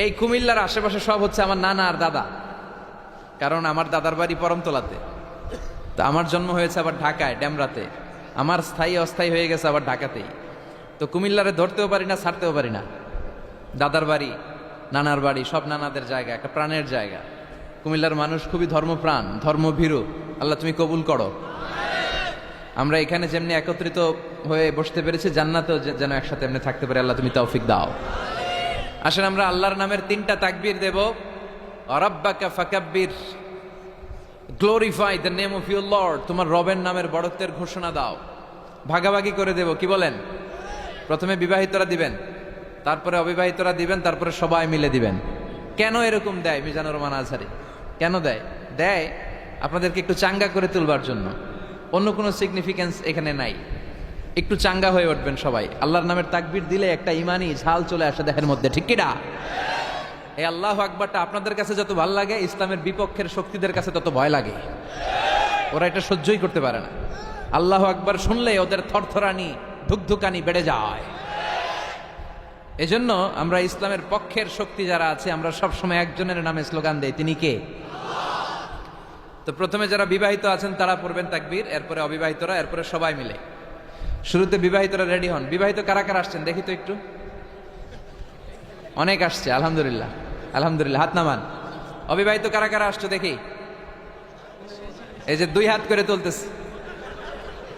এই কুমিল্লার আশেপাশে সব হচ্ছে আমার নানা আর দাদা, কারণ আমার দাদার বাড়ি পরমতলাতে, তো আমার জন্ম হয়েছে আবার ঢাকায় ড্যামরাতে, আমার স্থায়ী অস্থায়ী হয়ে গেছে আবার ঢাকাতেই। তো কুমিল্লারে ধরতেও পারি না, ছাড়তেও পারি না। দাদার বাড়ি, নানার বাড়ি, সব নানাদের জায়গা, একটা প্রাণের জায়গা। কুমিল্লার মানুষ খুবই ধর্মপ্রাণ, ধর্মভীরু। আল্লাহ তুমি কবুল করো। আমরা এখানে যেমনি একত্রিত হয়ে বসতে পেরেছি, জান্নাতেও যেন একসাথে এমনি থাকতে পারি। আল্লাহ তুমি তৌফিক দাও। আসেন আমরা আল্লাহর নামের 3টা তাকবীর দেব। রাব্বাকা ফাকাব্বির, glorify the name of your Lord. তোমার রবের নামের বড়ত্বের ঘোষণা দাও। ভাগাভাগি করে দেব, কি বলেন? প্রথমে বিবাহিতরা দিবেন, তারপরে অবিবাহিতরা দিবেন, তারপরে সবাই মিলে দিবেন। কেন এরকম দেয় মিজানুর রহমান আজহারী? কেন দেয়? দেয় আপনাদেরকে একটু চাঙ্গা করে তুলবার জন্য। অন্য কোনো সিগনিফিকেন্স এখানে নাই। একটু চাঙ্গা হয়ে উঠবেন সবাই। আল্লাহর নামের তাকবীর দিলে একটা ইমানি ঝাল চলে আসে দেহের মধ্যে, ঠিক কিনা? এই আল্লাহু আকবারটা আপনাদের কাছে যত ভালো লাগে, ইসলামের বিপক্ষের শক্তিদের কাছে তত ভয় লাগে। ওরা এটা সহ্যই করতে পারে না। আল্লাহু আকবার শুনলে ওদের থরথরানি, ধুকধুকানি বেড়ে যায়। এজন্য আমরা ইসলামের পক্ষের শক্তি যারা আছে, আমরা সবসময় একজনের নামে স্লোগান দেই, তিনি কে? তো প্রথমে যারা বিবাহিত আছেন তারা পড়বেন তাকবীর, এরপরে অবিবাহিতরা, এরপরে সবাই মিলে। শুরুতে বিবাহিতরা রেডি হন। বিবাহিত কারা কারা আসছেন দেখি তো একটু। অনেক আসছে, আলহামদুলিল্লাহ আলহামদুলিল্লাহ। হাত নামান। অবিবাহিত কারা কারা আসছো দেখি। এই যে 2 হাত করে তুলতেছে,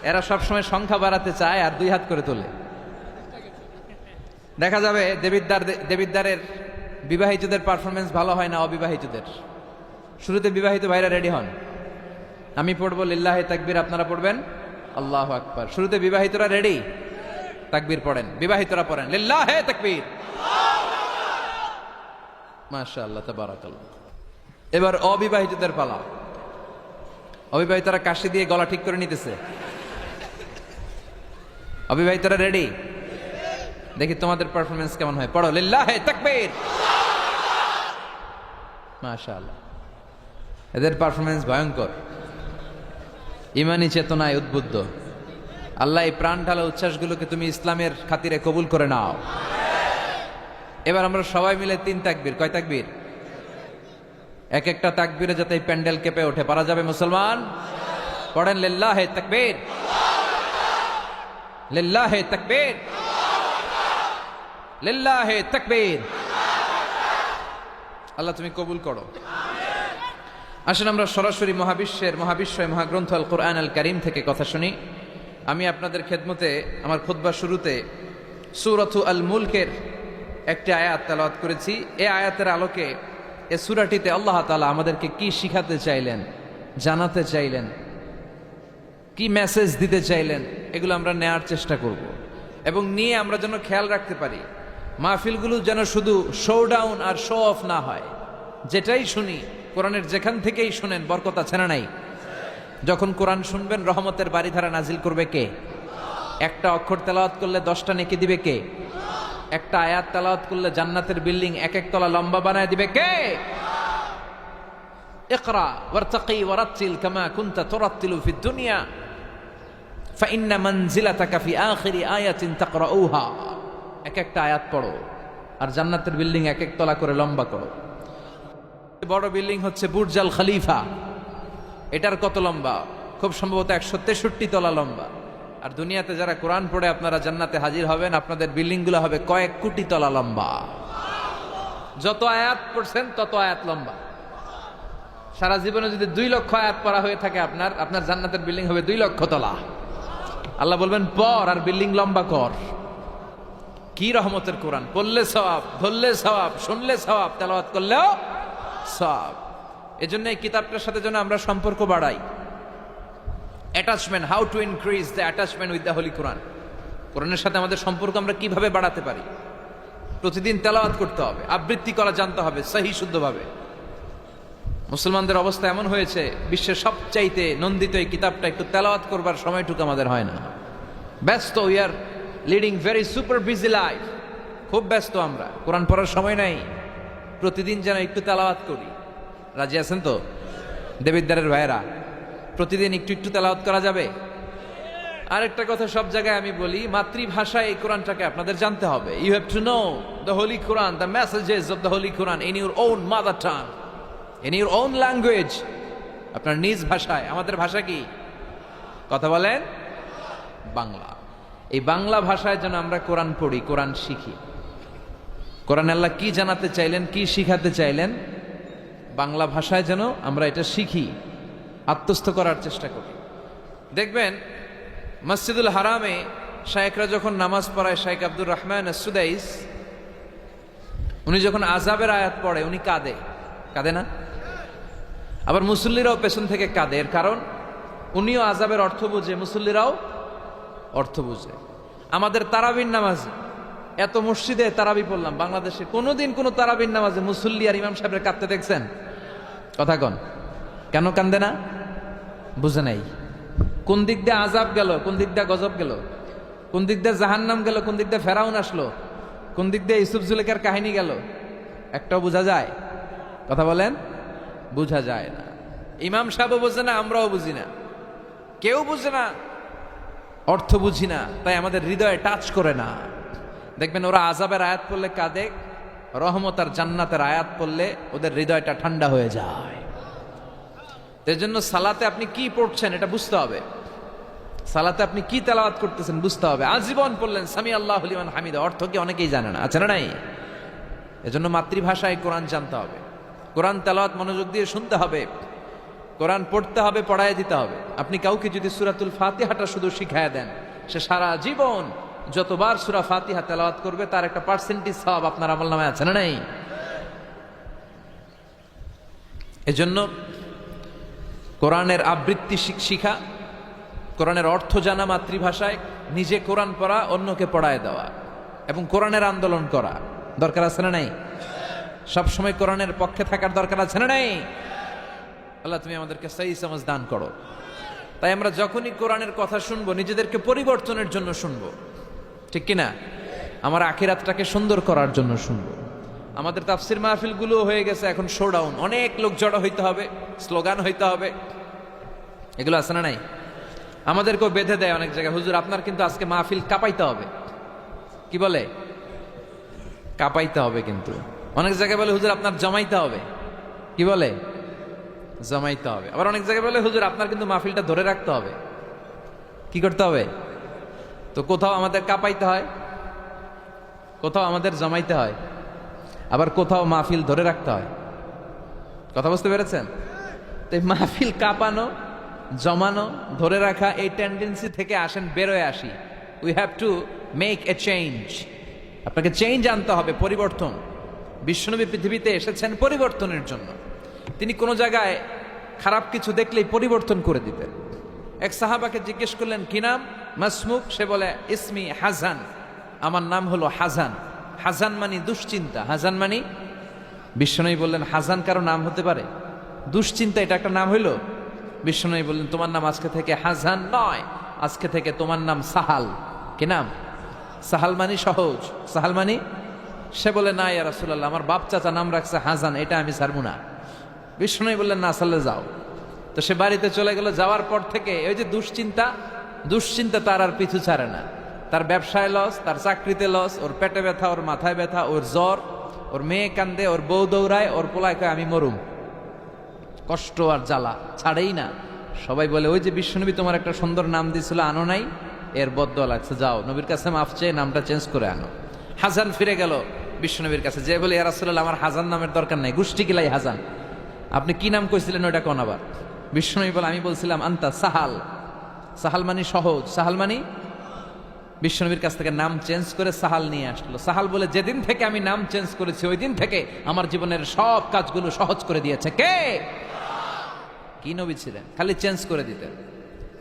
এরা সবসময় সংখ্যা বাড়াতে চায় আর 2 হাত করে তোলে। দেখা যাবে দেবিদ্দারের বিবাহিতদের পারফরমেন্স ভালো হয় না অবিবাহিতদের। শুরুতে বিবাহিত ভাইরা রেডি হন। আমি পড়বো লিল্লাহে তাকবীর, আপনারা পড়বেন আল্লাহু আকবার। শুরুতে বিবাহিতরা রেডি, তাকবীর পড়েন। বিবাহিতরা পড়েন লিল্লাহে তাকবীর। মাশাআল্লাহ তাবারাকাল্লাহ। এবার অবিবাহিতদের পালা। অবিবাহিতরা কাশি দিয়ে গলা ঠিক করে নিতেছে। অবিবাহিতরা রেডি? দেখি তোমাদের পারফরমেন্স কেমন হয়। পড়ো লিল্লাহে তাকবীর। মাশাআল্লাহ, এদের পারফরমেন্স ভয়ঙ্কর, ইমানি চেতনায় উদ্বুদ্ধ। আল্লাহ এই প্রাণ ঢালা উচ্ছ্বাসগুলোকে তুমি ইসলামের খাতিরে কবুল করে নাও। এবার আমরা সবাই মিলে 3 তাকবীর। কয় তাকবীর? এক একটা তাকবীরে যাতে এই প্যান্ডেল কেঁপে ওঠে। পারা যাবে মুসলমান? পড়েন লিল্লাহে তাকবীর, লিল্লাহে তাকবীর, লিল্লাহে তাকবীর। আল্লাহ তুমি কবুল করো। আসেন আমরা সরাসরি মহাবিশ্বয় মহাগ্রন্থ আল কোরআন আল কারীম থেকে কথা শুনি। আমি আপনাদের খেদমতে আমার খুতবা শুরুতে সূরাতু আল মুলকের একটি আয়াত তেলাওয়াত করেছি। এই আয়াতের আলোকে এই সূরাটিতে আল্লাহ তাআলা আমাদেরকে কি শিখাতে চাইলেন, জানাতে চাইলেন, কি মেসেজ দিতে চাইলেন, এগুলো আমরা নেয়ার চেষ্টা করব এবং নিয়ে আমরা যেন খেয়াল রাখতে পারি মাহফিলগুলো যেন শুধু শো ডাউন আর শো অফ না হয়। যেটাই শুনি কোরআনের যেখান থেকেই শুনেন বরকত আছে না নাই? যখন কোরআন শুনবেন রহমতের বাড়িধারা নাজিল করবে কে? একটা অক্ষর তেলাওয়াত করলে 10টা নেকি দিবে কে? একটা আয়াত তেলাওয়াত করলে জান্নাতের বিল্ডিং 1 তলা লম্বা বানায় দিবে কে? ইকরা ওয়ারতাকি ওয়ারাতিল কামা কুনতা তুরাতিলু ফিদ দুনিয়া ফাইন্না মানজিলাতাকা ফি আখিরি আয়াতিন তাকরাউহা। এক একটা আয়াত পড়ো আর জান্নাতের বিল্ডিং 1 তলা করে লম্বা করো। বড় বিল্ডিং হচ্ছে বুর্জ আল খলিফা। এটার কত লম্বা? খুব সম্ভবত 163 তলা লম্বা। আর দুনিয়াতে যারা কোরআন পড়ে আপনারা জান্নাতে হাজির হবেন, আপনাদের বিল্ডিংগুলো হবে কয়েক কোটি তলা লম্বা। যত আয়াত পড়ছেন তত আয়াত লম্বা। সারা জীবনে যদি 2 লক্ষ আয়াত পড়া হয়ে থাকে আপনার জান্নাতের বিল্ডিং হবে 2 লক্ষ তলা। আল্লাহ বলবেন পড় আর বিল্ডিং লম্বা কর। কি রহমতের কোরআন! পড়লে সওয়াব, ধরলে সওয়াব, শুনলে সওয়াব, তেলাওয়াত করলেও সওয়াব। এজন্য এই কিতাবটার সাথে যেন আমরা সম্পর্ক বাড়াই। Attachment, how to increase the attachment with the Holi Quran. কোরআনের সাথে আমাদের সম্পর্ক আমরা কিভাবে বাড়াতে পারি? প্রতিদিন তেলাওয়াত করতে হবে, আবৃত্তি করা জানতে হবে সহি শুদ্ধভাবে। মুসলমানদের অবস্থা এমন হয়েছে, বিশ্বের সবচাইতে নন্দিত এই কিতাবটা একটু তেলাওয়াত করবার সময়টুকু আমাদের হয় না। ব্যস্ত, we are leading very super busy life. খুব ব্যস্ত আমরা, কোরআন পড়ার সময় নাই। প্রতিদিন যেন একটু তেলাওয়াত করি। রাজি আছেন তো দেবিদ্দারের ভাইয়েরা? প্রতিদিন একটু একটু তেলাওয়াত করা যাবে? আরেকটা কথা সব জায়গায় আমি বলি, মাতৃভাষায় এই কোরআনটাকে আপনাদের জানতে হবে। You have to know the Holi Quran, the messages of the Holi Quran in your own mother tongue, in your own language, আপনার নিজ ভাষায়। আমাদের ভাষা কি? কথা বলেন বাংলা। এই বাংলা ভাষায় যেন আমরা কোরআন পড়ি, কোরআন শিখি। কোরআন আল্লাহ কি জানাতে চাইলেন, কি শিখাতে চাইলেন, বাংলা ভাষায় যেন আমরা এটা শিখি, আত্মস্থ করার চেষ্টা করি। দেখবেন মসজিদুল হারামে শায়েখরা যখন নামাজ পড়ায়, শাইখ আব্দুর রহমান সুদাইস, উনি যখন আযাবের আয়াত পড়ে উনি কাঁদে, কাঁদে না? আবার মুসল্লিরাও পেছন থেকে কাঁদে। এর কারণ উনিও আযাবের অর্থ বুঝে, মুসল্লিরাও অর্থ বুঝে। আমাদের তারাবির নামাজে, এত মসজিদে তারাবি পড়লাম বাংলাদেশে, কোনোদিন কোনো তারাবির নামাজে মুসল্লি আর ইমাম সাহেবের কাঁদতে দেখছেন? কথা কন, কেন কান্দে না? বুঝে নাই কোন দিক দিয়ে আযাব গেল, কোন দিক দিয়ে গজব গেল, কোন দিক দিয়ে জাহান্নাম গেল, কোন দিক দিয়ে ফেরাউন আসলো, কোন দিক দিয়ে ইউসুফ জুলেখার কাহিনী গেল, একটাও বোঝা যায়? কথা বলেন, বোঝা যায় না। ইমাম সাহেবও বুঝে না, আমরাও বুঝি না, কেউ বুঝে না, অর্থ বুঝি না, তাই আমাদের হৃদয়ে টাচ করে না। দেখবেন ওরা আযাবের আয়াত পড়লে কাঁদে, রহমত আর জান্নাতের আয়াত পড়লে ওদের হৃদয়টা ঠান্ডা হয়ে যায়। এর জন্য সালাতে আপনি কি পড়ছেন এটা বুঝতে হবে, সালাতে আপনি কি তেলাওয়াত করতেছেন বুঝতে হবে। আজীবন পড়লেন সামি আল্লাহু লিমান হামিদা, অর্থ কি অনেকেই জানে না, আছে না নাই? এজন্য মাতৃভাষায় কোরআন জানতে হবে, কোরআন তেলাওয়াত মনোযোগ দিয়ে শুনতে হবে, কোরআন পড়তে হবে, পড়ায় দিতে হবে। আপনি কাউকে যদি সূরাতুল ফাতিহাটা শুধু শিখায় দেন, সে সারা জীবন যতবার সূরা ফাতিহা তেলাওয়াত করবে তার একটা পার্সেন্টেজ সওয়াব আপনার আমলনামায় আছে না নাই? এজন্য কোরআনের আবৃত্তি শিখা, কোরআনের অর্থ জানা মাতৃভাষায়, নিজে কোরআন পড়া, অন্যকে পড়ায় দেওয়া, এবং কোরআনের আন্দোলন করা দরকার আছে না নাই? সবসময় কোরআনের পক্ষে থাকার দরকার আছে না নাই? আল্লাহ তুমি আমাদেরকে সহি সমাজ দান করো। তাই আমরা যখনই কোরআনের কথা শুনবো নিজেদেরকে পরিবর্তনের জন্য শুনবো, ঠিক কিনা? আমার আখিরাতটাকে সুন্দর করার জন্য শুনবো। আমাদের তাফসির মাহফিলগুলো হয়ে গেছে এখন শোডাউন, অনেক লোক জড়ো হইতে হবে, স্লোগান হইতে হবে, এগুলো আছে না নাই? আমাদেরকেও বেঁধে দেয় অনেক জায়গায়, হুজুর আপনার কিন্তু আজকে মাহফিল কাঁপাইতে হবে। কি বলে? কাঁপাইতে হবে। কিন্তু অনেক জায়গায় বলে হুজুর আপনার জমাইতে হবে। কি বলে? জমাইতে হবে। আবার অনেক জায়গায় বলে হুজুর আপনার কিন্তু মাহফিলটা ধরে রাখতে হবে। কি করতে হবে? তো কোথাও আমাদের কাঁপাইতে হয়, কোথাও আমাদের জমাইতে হয়, আবার কোথাও মাহফিল ধরে রাখতে হয়। কথা বুঝতে পেরেছেন? তো এই মাহফিল কাঁপানো, জমানো, ধরে রাখা, এই টেন্ডেন্সি থেকে আসেন, বেরোয় আসি। We have to make a change. আপনাকে চেঞ্জ আনতে হবে, পরিবর্তন। বিশ্বনবী পৃথিবীতে এসেছেন পরিবর্তনের জন্য। তিনি কোনো জায়গায় খারাপ কিছু দেখলেই পরিবর্তন করে দিতেন। এক সাহাবাকে জিজ্ঞেস করলেন কি নাম? মাসমুক। সে বলে ইসমি হাজান, আমার নাম হলো হাজান। হাজান মানে দুশ্চিন্তা। হাজান মানে, বিশ্বনবী বললেন হাজান কারো নাম হতে পারে? দুশ্চিন্তা এটা একটা নাম হইল? বিশ্বনবী বললেন তোমার নাম আজকে থেকে হাজান নয়, আজকে থেকে তোমার নাম সাহাল। কি নাম? সাহাল মানে সহজ। সাহাল মানে? সে বলে না ইয়া রাসূলুল্লাহ, আমার বাপ চাচা নাম রাখছে হাজান, এটা আমি ছাড়বো না। বিষ্ণু বললেন না, সাল্লে যাও। তো সে বাড়িতে চলে গেল। যাওয়ার পর থেকে ওই যে দুশ্চিন্তা, দুশ্চিন্তা তার আর পিছু ছাড়ে না। তার ব্যবসায় লস, তার চাকরিতে লস, ওর পেটে ব্যথা, ওর মাথায় ব্যথা, ওর জ্বর, ওর মেয়ে কান্দে, ওর বউ দৌড়ায়, ওর পোলায় কয় আমি মরুম। কষ্ট আর জ্বালা ছাড়েই না। সবাই বলে ওই যে বিশ্বনবী তোমার একটা সুন্দর নাম দিয়েছিল, আনো নাই, এর বদদোয়া লাগছে, যাও নবীর কাছে মাফ চেয়ে নামটা চেঞ্জ করে আনো। হাজান ফিরে গেল বিশ্বনবীর কাছে, যে বলে ইয়া রাসূলুল্লাহ আমার হাজান নামের দরকার নাই, গোষ্ঠী কিলাই হাজান, আপনি কি নাম কইছিলেন ওইটা কোন? আবার বিশ্বনবী বলে আমি বলছিলাম আন্তা সাহাল। সাহাল মানে সহজ, সাহাল মানে? বিশ্বনবীর কাছ থেকে নাম চেঞ্জ করে সাহাল নিয়ে আসলো। সাহাল বলে যেদিন থেকে আমি নাম চেঞ্জ করেছি ওই দিন থেকে আমার জীবনের সব কাজগুলো সহজ করে দিয়েছে। কে? কি নবী ছিলেন? খালি চেঞ্জ করে দিতেন,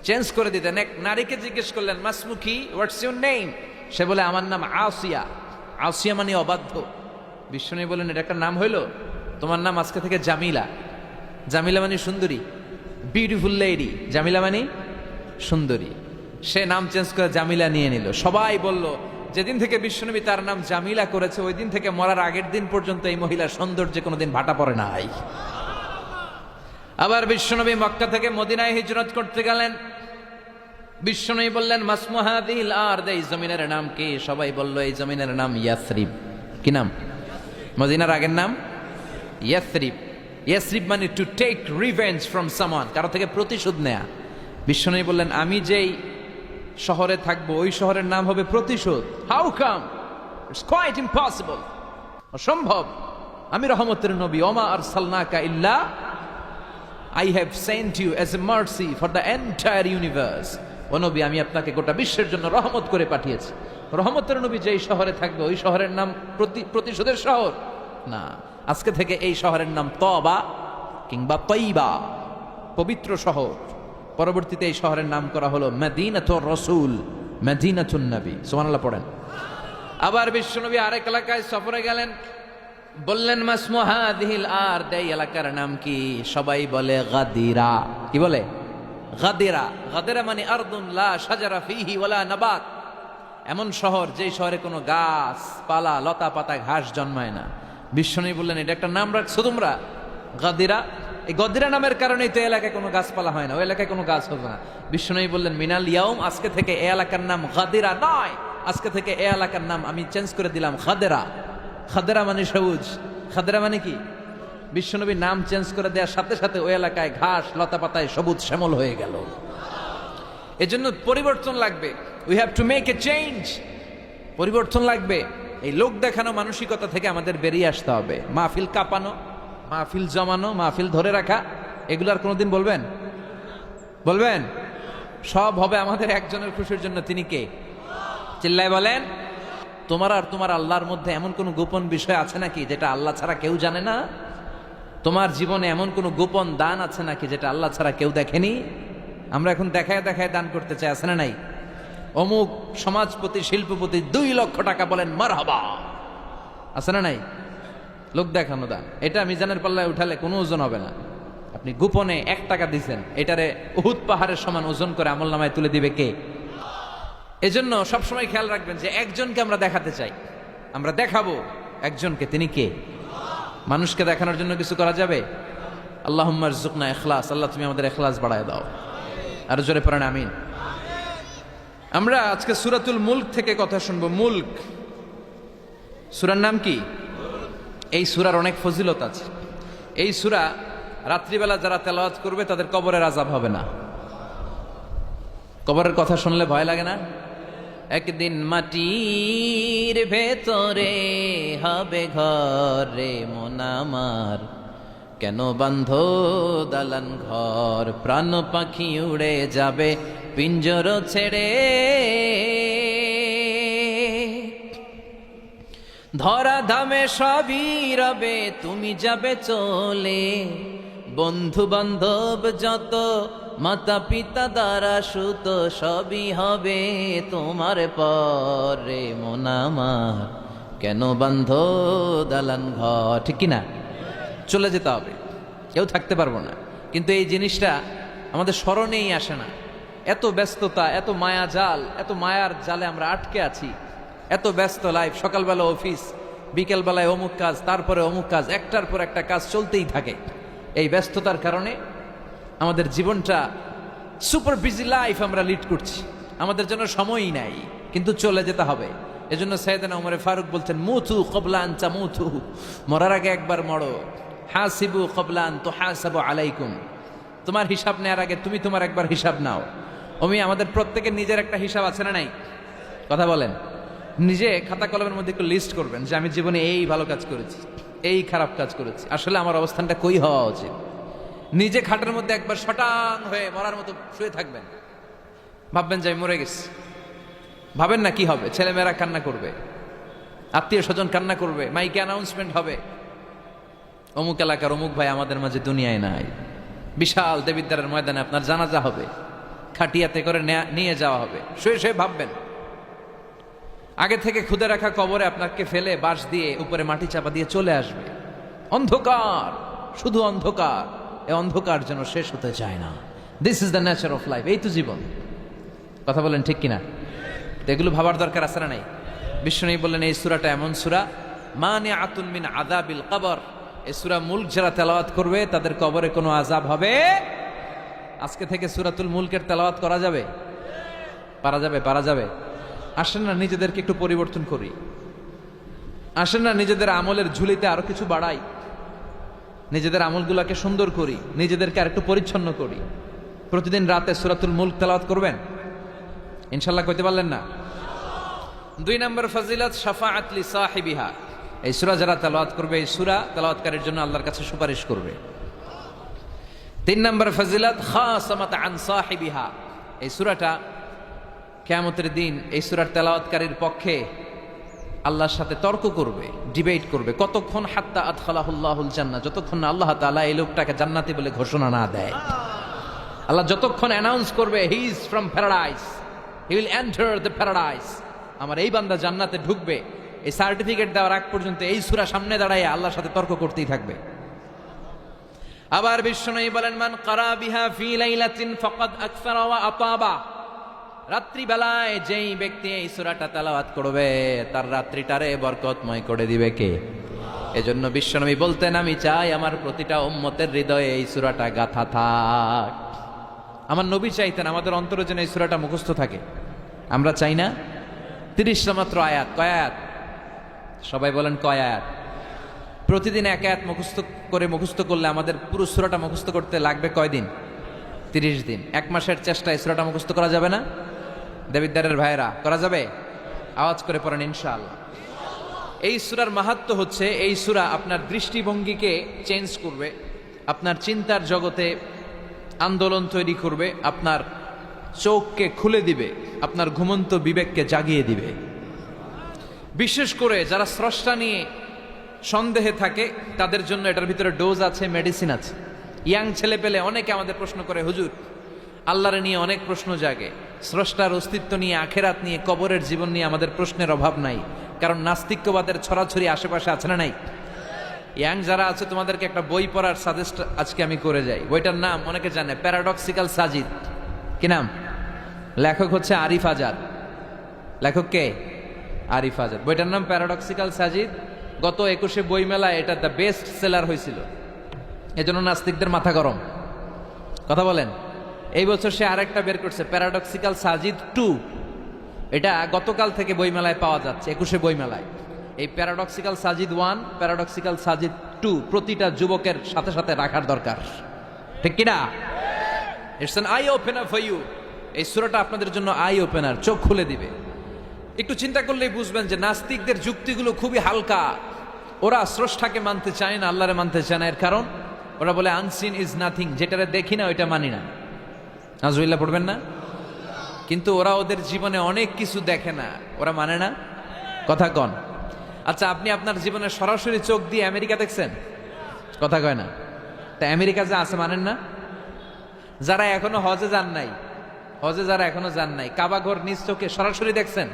চেঞ্জ করে দিতেন। এক নারীকে জিজ্ঞেস করলেন মাসমুকি, হোয়াটস ইউর নেম? সে বলে আমার নাম আসিয়া। আসিয়া মানে অবাধ্য। বিশ্বনবী বলেন এটা একটা নাম হইল? তোমার নাম আজকে থেকে জামিলা। জামিলা মানে সুন্দরী, বিউটিফুল লেডি। জামিলা মানে সুন্দরী। সে নাম চেঞ্জ করে জামিলা নিয়ে নিল। সবাই বলল যেদিন থেকে বিশ্বনবী তার নাম জামিলা করেছে ওই দিন থেকে মরার আগের দিন পর্যন্ত এই মহিলার সৌন্দর্যে কোনোদিন ভাটা পড়ে নাই। আবার বিশ্বনবী মক্কা থেকে মদিনায় হিজরত করতে গেলেন। বিশ্বনবী বললেন মাসমুহাদিল আরদ, এই জমিনের নাম কি? সবাই বলল এই জমিনের নাম ইয়াসরিব। কি নাম? মদিনার আগের নাম ইয়াসরিব। ইয়াসরিব মানে to take revenge from someone, কারো থেকে প্রতিশোধ নেয়া। বিশ্বনবী বললেন আমি যেই শহরে থাকবো ওই শহরের নাম হবে প্রতিশোধ। How come? It's quite impossible, অসম্ভব। আমি রহমতের নবী, ওমা আরসালনাকা ইল্লা I have sent you as a mercy for the entire universe. ও নবী, আমি আপনাকে গোটা বিশ্বের জন্য রহমত করে পাঠিয়েছি। রহমতের নবী যেই শহরে থাকবে ওই শহরের নাম প্রতিশোধের শহর না। আজকে থেকে এই শহরের নাম তবা কিংবা তৈবা, পবিত্র শহর। পরবর্তীতে এই শহরের নাম করা হলো মদিনাতুর রাসূল, মদিনাতুন নবী। সুবহানাল্লাহ পড়েন। আবার বিশ্বনবী আরেক এলাকায় সফরে গেলেন, বললেন মাসমুহাদিল আরদ, এই এলাকার নাম কি? সবাই বলে গাদিরা। কি বলে? গাদিরা। গাদিরা মানে আরদুন লা শাজারা ফিহি ওয়ালা নাবাত, এমন শহর যেই শহরে কোনো গাছ পালা লতা পাতা ঘাস জন্মায় না। বিশ্বনবী বললেন এটা একটা নাম রাখছো তোমরা গাদিরা? এই গদিরা নামের কারণেই তো এলাকায় কোনো গাছপালা হয় না, ওই এলাকায় কোনো গাছ হবে না। বিশ্বনবী বললেন মিনাল ইয়াউম, আজকে থেকে এই এলাকার নাম গাদিরা নয়, আজকে থেকে এই এলাকার নাম আমি চেঞ্জ করে দিলাম খাদেরা। খাদেরা মানে সবুজ। খাদেরা মানে কি? বিশ্বনবী নাম চেঞ্জ করে দেওয়ার সাথে সাথে ওই এলাকায় ঘাস লতা পাতায় সবুজ শ্যামল হয়ে গেল। এজন্য পরিবর্তন লাগবে। We have to make a change. পরিবর্তন লাগবে। এই লোক দেখানো মানসিকতা থেকে আমাদের বেরিয়ে আসতে হবে। মাহফিল কাঁপানো, মাহফিল জমানো, মাহফিল ধরে রাখা, এগুলো আর কোনোদিন বলবেন? বলবেন? সব হবে আমাদের একজনের খুশির জন্য। তিনি কে? চিল্লায় বলেন। তোমার আর তোমার আল্লাহর মধ্যে এমন কোনো গোপন বিষয় আছে নাকি যেটা আল্লাহ ছাড়া কেউ জানে না? তোমার জীবনে এমন কোনো গোপন দান আছে নাকি যেটা আল্লাহ ছাড়া কেউ দেখেনি? আমরা এখন দেখায় দেখায় দান করতে চাই, আছে না নাই? অমুক সমাজপতি শিল্পপতি 2 লক্ষ টাকা বলেন মারহাবা, আছে না নাই? লোক দেখানো দান। এটা মিজানের পাল্লায় উঠালে কোনো ওজন হবে না। আপনি গোপনে 1 টাকা দিচ্ছেন, এটারে উহুদ পাহাড়ের সমান ওজন করে আমলনামায় তুলে দিবে কে? এজন্য সবসময় খেয়াল রাখবেন যে একজনকে আমরা দেখাতে চাই, আমরা দেখাবো একজনকে। তিনি কে? মানুষকে দেখানোর জন্য কিছু করা যাবে? আল্লাহুম্মা রযুকনা ইখলাস। আল্লাহ তুমি আমাদের ইখলাস বাড়ায় দাও। আর জোরে পড়েন আমিন। আমরা আজকে সূরাতুল মুলক থেকে কথা শুনবো। মুলক সূরার নাম কি? এই সূরার অনেক ফজিলত আছে। এই সূরা রাত্রিবেলা যারা তেলাওয়াত করবে তাদের কবরের আযাব হবে না। কবরের কথা শুনলে ভয় লাগে না? একদিন মাটির ভেতরে হবে ঘরে মন আমার, কেন বান্ধ দালান ঘর, প্রাণ পাখি উড়ে যাবে পিঞ্জর ছেড়ে, ধরা ধামে সবই রবে তুমি যাবে চলে, বন্ধু বান্ধব যত মাতা পিতা দ্বারা সুত সবই হবে তোমার পরে মন আমার, কেন বান্ধ দালান ঘর। ঠিক কিনা? চলে যেতে হবে, কেউ থাকতে পারবো না। কিন্তু এই জিনিসটা আমাদের স্মরণেই আসে না। এত ব্যস্ততা, এত মায়া জাল, এত মায়ার জালে আমরা আটকে আছি। এত ব্যস্ত লাইফ, সকালবেলা অফিস, বিকেলবেলায় অমুক কাজ, তারপরে অমুক কাজ, একটার পর একটা কাজ চলতেই থাকে। এই ব্যস্ততার কারণে আমাদের জীবনটা সুপার বিজি লাইফ আমরা লিড করছি, আমাদের জন্য সময়ই নাই, কিন্তু চলে যেতে হবে। এজন্য সাইয়েদনা ওমর ফারুক বলতেন মুতু ক্বাবলা আন তামুতু, মরার আগে একবার মরো। হাসিবু ক্বাবলা আন তুহাসাবু আলাইকুম, তোমার হিসাব নেওয়ার আগে তুমি তোমার একবার হিসাব নাও। আমাদের প্রত্যেকের নিজের একটা হিসাব আছে না নাই? কথা বলেন। নিজে খাতা কলমের মধ্যে একটু লিস্ট করবেন যে আমি জীবনে এই ভালো কাজ করেছি, এই খারাপ কাজ করেছি, আসলে আমার অবস্থানটা কই হওয়া উচিত। নিজে খাটের মধ্যে একবার শটান হয়ে মরার মতো শুয়ে থাকবেন, ভাববেন যে আমি মরে গেছি। ভাবেন না কি হবে? ছেলেমেয়েরা কান্না করবে, আত্মীয় স্বজন কান্না করবে, মাইকে অ্যানাউন্সমেন্ট হবে অমুক এলাকার অমুক ভাই আমাদের মাঝে দুনিয়ায় নাই। বিশাল দেবিদ্বারের ময়দানে আপনার জানাজা হবে, খাটিয়াতে করে নিয়ে যাওয়া হবে। শুয়ে শুয়ে ভাববেন, আগে থেকে খুদে রাখা কবরে আপনাকে ফেলে বাঁশ দিয়ে উপরে মাটি চাপা দিয়ে চলে আসবে। অন্ধকার, শুধু অন্ধকার। এই অন্ধকার যেন শেষ হতে চায় না। This is the nature of life. এই তো জীবন। কথা বলেন ঠিক কিনা? এগুলো ভাবার দরকার আছে না নাই? বিষ্ণু বললেন এই সূরাটা এমন সূরা মানিআতুন মিন আযাবিল কবর। এই সূরা মুলক যারা তেলাওয়াত করবে তাদের কবরে কোনো আযাব হবে। আজকে থেকে সূরাতুল মুলকের তেলাওয়াত করা যাবে? পারা যাবে? পারা যাবে? আসেন না নিজেদেরকে একটু পরিবর্তন করি, আসেন না নিজেদের আমলের ঝুলিতে আরো কিছু বাড়াই, নিজেদের আমলগুলোকে সুন্দর করি, নিজেদেরকে আর একটু পরিচ্ছন্ন করি। প্রতিদিন রাতে সূরাতুল মুলক তেলাওয়াত করবেন ইনশাআল্লাহ, কইতে পারলেন না? 2 নম্বর ফজিলত শাফাআত লি সাহিবিহা। এই সূরা যারা তেলাওয়াত করবে, এই সূরা তেলাওয়াতকারীর জন্য আল্লাহর কাছে সুপারিশ করবে। 3 নম্বর ফজিলত খাসামাত আন সাহিবিহা। এই সূরাটা কিয়ামতের দিন এই সূরার তেলাওয়াতকারীর পক্ষে আল্লাহর সাথে তর্ক করবে, ডিবেট করবে। কতক্ষণ? হাত্তা আদখালাহুল্লাহুল জান্নাহ, যতক্ষণ না আল্লাহ তাআলা এই লোকটাকে জান্নাতি বলে ঘোষণা না দেয়। আল্লাহ যতক্ষণ অ্যানাউন্স করবে he is from paradise, he will enter the paradise, আমার এই বান্দা জান্নাতে ঢুকবে, এই সার্টিফিকেট দেওয়ার আগ পর্যন্ত এই সূরা সামনে দাঁড়ায় আল্লাহর সাথে তর্ক করতেই থাকবে। আবার বিশ্বনবী বলেন, মান ক্বারা বিহা ফি লাইলাতিন ফাকাদ আকসারা ওয়া আতাবা। রাত্রি বেলায় যেই ব্যক্তি এই সূরাটা তেলাওয়াত করবে তার রাত্রিটারে বরকতময় করে দিবে কে? এজন্য বিশ্বনবী বলতেন, আমি চাই আমার প্রতিটা উম্মতের হৃদয়ে এই সূরাটা গাঁথা থাক। আমার নবী চাইতেন আমাদের অন্তরে যেন এই সূরাটা মুখস্থ থাকে। আমরা চাই না? 30টা মাত্র আয়াত। কয় আয়াত? সবাই বলেন কয় আয়াত? প্রতিদিন এক আয়াত মুখস্থ করলে আমাদের পুরো সূরাটা মুখস্থ করতে লাগবে কয়দিন? 30 দিন। 1 মাসের চেষ্টায় সূরাটা মুখস্থ করা যাবে না? দেবিদ্দারের ভাইরা, করা যাবে? আওয়াজ করে পড়েন ইনশাআল্লাহ। এই সূরার মাহাত্ম্য হচ্ছে, এই সূরা আপনার দৃষ্টিভঙ্গিকে চেঞ্জ করবে, আপনার চিন্তার জগতে আন্দোলন তৈরি করবে, আপনার চোখকে খুলে দিবে, আপনার ঘুমন্ত বিবেককে জাগিয়ে দিবে। বিশেষ করে যারা স্রষ্টা নিয়ে সন্দেহে থাকে তাদের জন্য এটার ভিতরে ডোজ আছে, মেডিসিন আছে। ইয়াং ছেলে পেলে অনেকে আমাদের প্রশ্ন করে, হুজুর আল্লাহরে নিয়ে অনেক প্রশ্ন জাগে, স্রষ্টার অস্তিত্ব নিয়ে, আখেরাত নিয়ে, কবরের জীবন নিয়ে আমাদের প্রশ্নের অভাব নাই, কারণ নাস্তিক্যবাদের ছড়াছড়ি আশেপাশে আছে না নাই? ইয়াং যারা আছে তোমাদেরকে একটা বই পড়ার সাজেস্ট আজকে আমি করে যাই। বইটার নাম অনেকে জানে, প্যারাডক্সিক্যাল সাজিদ। কি নাম? লেখক হচ্ছে আরিফ আজাদ। লেখক কে? আরিফ আজাদ। বইটার নাম প্যারাডক্সিক্যাল সাজিদ। গত 21শে বই মেলায় এটা দ্য বেস্ট সেলার হয়েছিল, এজন্য নাস্তিকদের মাথা গরম। কথা বলেন। এই বছর সে আরেকটা বের করছে, প্যারাডক্সিক্যাল সাজিদ 2। এটা গতকাল থেকে বই মেলায় পাওয়া যাচ্ছে, 21শে বই মেলায়। এই প্যারাডক্সিক্যাল সাজিদ 1, প্যারাডক্সিক্যাল সাজিদ 2 প্রতিটা যুবকের সাথে সাথে রাখার দরকার, ঠিক কিনা? It's an eye opener for you. এই সূরাটা আপনাদের জন্য আই ওপেনার, চোখ খুলে দিবে। একটু চিন্তা করলেই বুঝবেন যে নাস্তিকদের যুক্তিগুলো খুবই হালকা। ওরা স্রষ্টাকে মানতে চায় না, আল্লাহরে মানতে চায় না। এর কারণ ওরা বলে আনসিন ইজ নাথিং, যেটারে দেখি না ওইটা মানি না। নাজুবিল্লাহ পড়বেন না? কিন্তু ওরা ওদের জীবনে অনেক কিছু দেখে না, ওরা মানে না। কথা কন। আচ্ছা, আপনি আপনার জীবনে সরাসরি চোখ দিয়ে আমেরিকা দেখছেন? কথা কয় না। তা আমেরিকা যা আছে মানেন না? যারা এখনো হজে যান নাই, হজে যারা এখনো যান নাই, কাবা ঘর নিজ চোখে সরাসরি দেখছেন?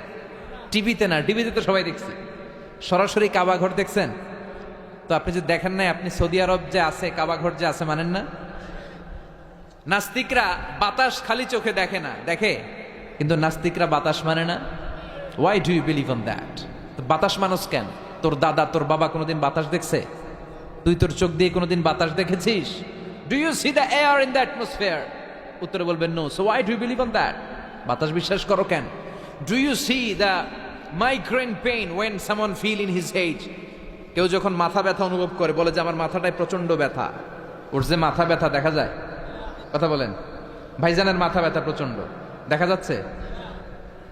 টিভিতে না, টিভিতে তো সবাই দেখছে। সরাসরি কাবা ঘর দেখছেন? তো আপনি যে দেখেন নাই, আপনি সৌদি আরব যে আছে, কাবা ঘর যে আছে মানেন না? নাস্তিকরা বাতাস খালি চোখে দেখে না, দেখে, কিন্তু নাস্তিকরা বাতাস মানে না। Why do you believe on that? বাতাস মানুষ কেন? তোর দাদা, তোর বাবা কোনোদিন বাতাস দেখছে? তুই তোর চোখ দিয়ে কোনোদিন বাতাস দেখেছিস? Do you see the air in the atmosphere? উত্তরে বলবেন no. So why do you believe on that? বাতাস বিশ্বাস করো কেন? Do you see the migraine pain when someone feel in his head? কেউ যখন মাথা ব্যথা অনুভব করে, বলে যে আমার মাথাটায় প্রচন্ড ব্যথা। ওর যে মাথা ব্যথা দেখা যায়? কথা বলেন। ভাইজানের মাথা ব্যথা প্রচন্ড দেখা যাচ্ছে?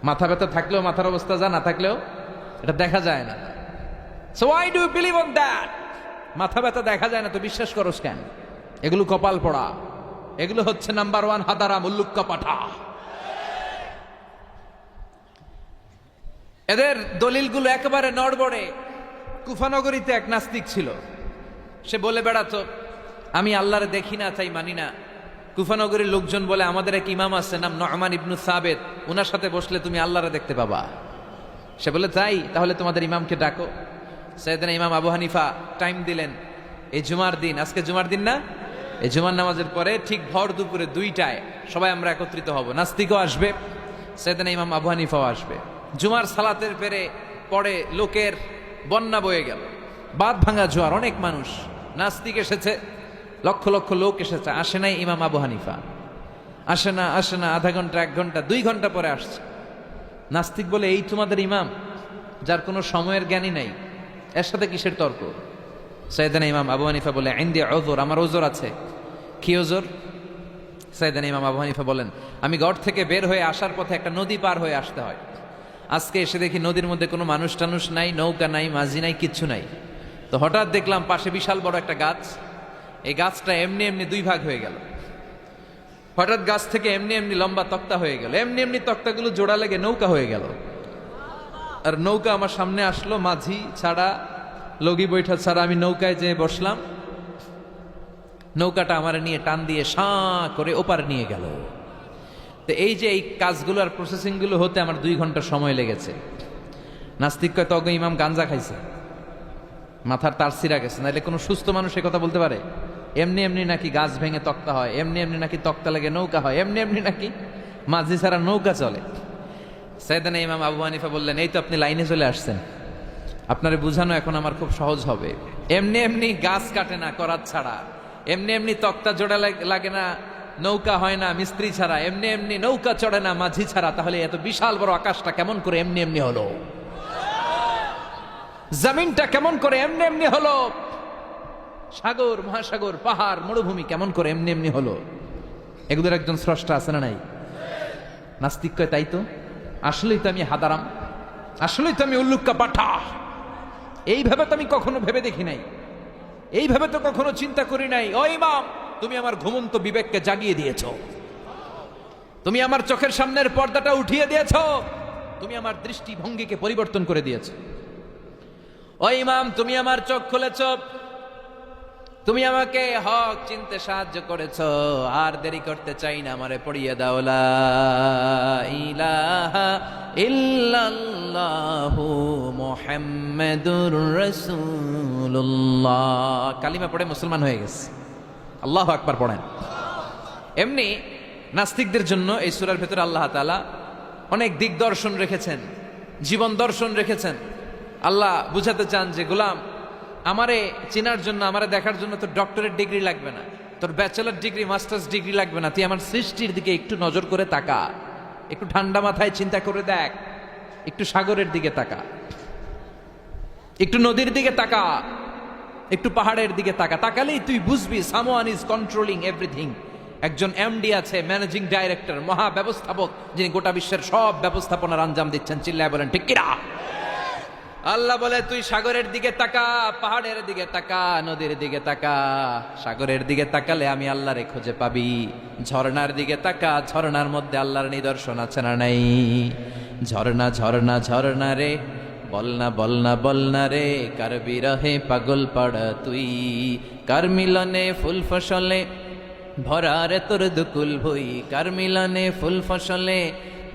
মাথা ব্যথা থাকলেও মাথার অবস্থা যা, না থাকলেও এটা দেখা যায় না। So why do you believe on that? মাথা ব্যথা দেখা যায় না তো বিশ্বাস করোস কেন? এগুলো কপাল পড়া, এগুলো হচ্ছে নাম্বার 1 হাদারা মুল্লুক্কা পাঠা। এদের দলিলগুলো একেবারে নড়বড়ে। কুফানগরীতে এক নাস্তিক ছিল, সে বলে বেড়াতো আমি আল্লাহরে দেখি না তাই মানি না। কুফানগরীর লোকজন বলে আমাদের এক ইমাম আছে নাম নু'মান ইবনু সাবেত, ওনার সাথে বসলে তুমি আল্লাহরে দেখতে পাবা। সে বলে তাই, তাহলে তোমাদের ইমামকে ডাকো। সাইয়েদনা ইমাম আবু হানিফা টাইম দিলেন, এই জুমার দিন, আজকে জুমার দিন না, এই জুমার নামাজের পরে ঠিক ভর দুপুরে 2টায় সবাই আমরা একত্রিত হব। নাস্তিকও আসবে, সাইয়েদনা ইমাম আবু হানিফাও আসবে। জুমার সালাতের পরে লোকের বন্যা বয়ে গেল, বাঁধ ভাঙা জোয়ার, অনেক মানুষ। নাস্তিক এসেছে, লক্ষ লক্ষ লোক এসেছে, আসে নাই ইমাম আবু হানিফা। আসে না আসে না, আধা ঘন্টা 1 ঘন্টা 2 ঘন্টা পরে আসছে। নাস্তিক বলে, এই তোমাদের ইমাম যার কোনো সময়ের জ্ঞানই নাই, এর সাথে কিসের তর্ক? সাইয়েদানা ইমাম আবু হানিফা বলে, ইনদি উযর, আমার ওজর আছে। কি ওজর? সাইয়েদানা ইমাম আবু হানিফা বলেন, আমি ঘর থেকে বের হয়ে আসার পথে একটা নদী পার হয়ে আসতে হয়। আজকে এসে দেখি নদীর মধ্যে কোনো মানুষ টানুষ নাই, নৌকা নাই, মাঝি নাই, কিচ্ছু নাই। তো হঠাৎ দেখলাম পাশে বিশাল বড় একটা গাছ। এই গাছটা এমনি এমনি 2 ভাগ হয়ে গেল। হঠাৎ গাছ থেকে এমনি এমনি লম্বা তক্তা হয়ে গেল, এমনি এমনি তক্তাগুলো জোড়া লেগে নৌকা হয়ে গেল। আর নৌকা আমার সামনে আসলো, মাঝি ছাড়া, লগি বৈঠা ছাড়া। আমি নৌকায় যেয়ে বসলাম, নৌকাটা আমার নিয়ে টান দিয়ে সাঁ করে ওপার নিয়ে গেল। তো এই যে এই কাজগুলো আর প্রসেসিং গুলো হতে আমার 2 ঘন্টা সময় লেগেছে। নাস্তিক কয়, তগ ইমাম গাঞ্জা খাইছে, মাথার তার ছিঁড়া গেছে, নাহলে কোনো সুস্থ মানুষ এ কথা বলতে পারে? এমনি এমনি নাকি গাছ ভেঙে তক্তা হয়, এমনি এমনি নাকি তক্তা লেগে নৌকা হয়, এমনি এমনি নাকি মাঝি ছাড়া নৌকা চলে? সাইয়েদানা ইমাম আবু হানিফা বললেন, এই তো আপনি লাইনে চলে আসছেন, আপনারে বুঝানো এখন আমার খুব সহজ হবে। এমনি এমনি গাছ কাটে না করাত ছাড়া, এমনি এমনি তক্তা জোড়া লাগে না, নৌকা হয় না মিস্ত্রি ছাড়া, এমনি এমনি নৌকা চড়ে না মাঝি ছাড়া। তাহলে এত বিশাল বড় আকাশটা কেমন করে এমনি এমনি হলো? জমিনটা কেমন করে এমনি এমনি হলো? সাগর, মহাসাগর, পাহাড়, মরুভূমি কেমন করে এমনি এমনি হলো? এগুলোর একজন স্রষ্টা আছে না নাই? নাস্তিক কয়, তাই তো, আসলেই তো আমি হাদারাম, আসলেই তো আমি উল্লুক্কা পাঠা। এইভাবে তো আমি কখনো ভেবে দেখি নাই, এইভাবে তো কখনো চিন্তা করি নাই। ও ইমাম, তুমি আমার ঘুমন্ত বিবেককে জাগিয়ে দিয়েছো, তুমি আমার চোখের সামনের পর্দাটা উঠিয়ে দিয়েছো, তুমি আমার দৃষ্টিভঙ্গিকে পরিবর্তন করে দিয়েছো। ও ইমাম, তুমি আমার চোখ খুলেছো, তুমি আমাকে হক চিনতে সাহায্য করেছো। আর দেরি করতে চাই না, আমারে পড়িয়ে দাও লা ইলাহা ইল্লাল্লাহু মুহাম্মাদুর রাসূলুল্লাহ। কালিমা পড়ে মুসলমান হয়ে গেছে। আল্লাহু আকবার পড়েন। এমনি নাস্তিকদের জন্য এই সূরার ভেতরে আল্লাহ তাআলা অনেক দিগদর্শন রেখেছেন, জীবন দর্শন রেখেছেন। আল্লাহ বুঝাতে চান যে গোলাম, আমারে চেনার জন্য, আমারে দেখার জন্য তোর ডক্টরেট ডিগ্রি লাগবে না, তোর ব্যাচেলর ডিগ্রি, মাস্টার্স ডিগ্রি লাগবে না। তুই আমার সৃষ্টির দিকে একটু নজর করে তাকা, একটু ঠান্ডা মাথায় চিন্তা করে দেখ, একটু সাগরের দিকে তাকা, একটু নদীর দিকে তাকা, একটু পাহাড়ের দিকে তাকা। তাকালেই তুই বুঝবি সামওয়ান ইজ কন্ট্রোলিং এভরিথিং। একজন এমডি আছে, ম্যানেজিং ডাইরেক্টর, মহা ব্যবস্থাপক, যিনি গোটা বিশ্বের সব ব্যবস্থাপনার আঞ্জাম দিচ্ছেন। চিল্লায় বলেন ঠিক কিনা? আল্লাহ বলে, তুই সাগরের দিকে তাকা, পাহাড়ের দিকে তাকা, নদীর দিকে তাকা। সাগরের দিকে তাকালে আমি আল্লাহরে খুঁজে পাবি। ঝর্ণার দিকে তাকা, ঝর্ণার মধ্যে আল্লাহর নিদর্শন আছে না নাই? ঝর্ণা ঝর্ণা ঝর্ণা রে, বলনা বলনা বলনা রে, কার বিরহে পাগল পাড়া তুই, কার মিলনে ফুল ফসলে ভরা রে তোর দুকুল ভুই, কার মিলনে ফুল ফসলে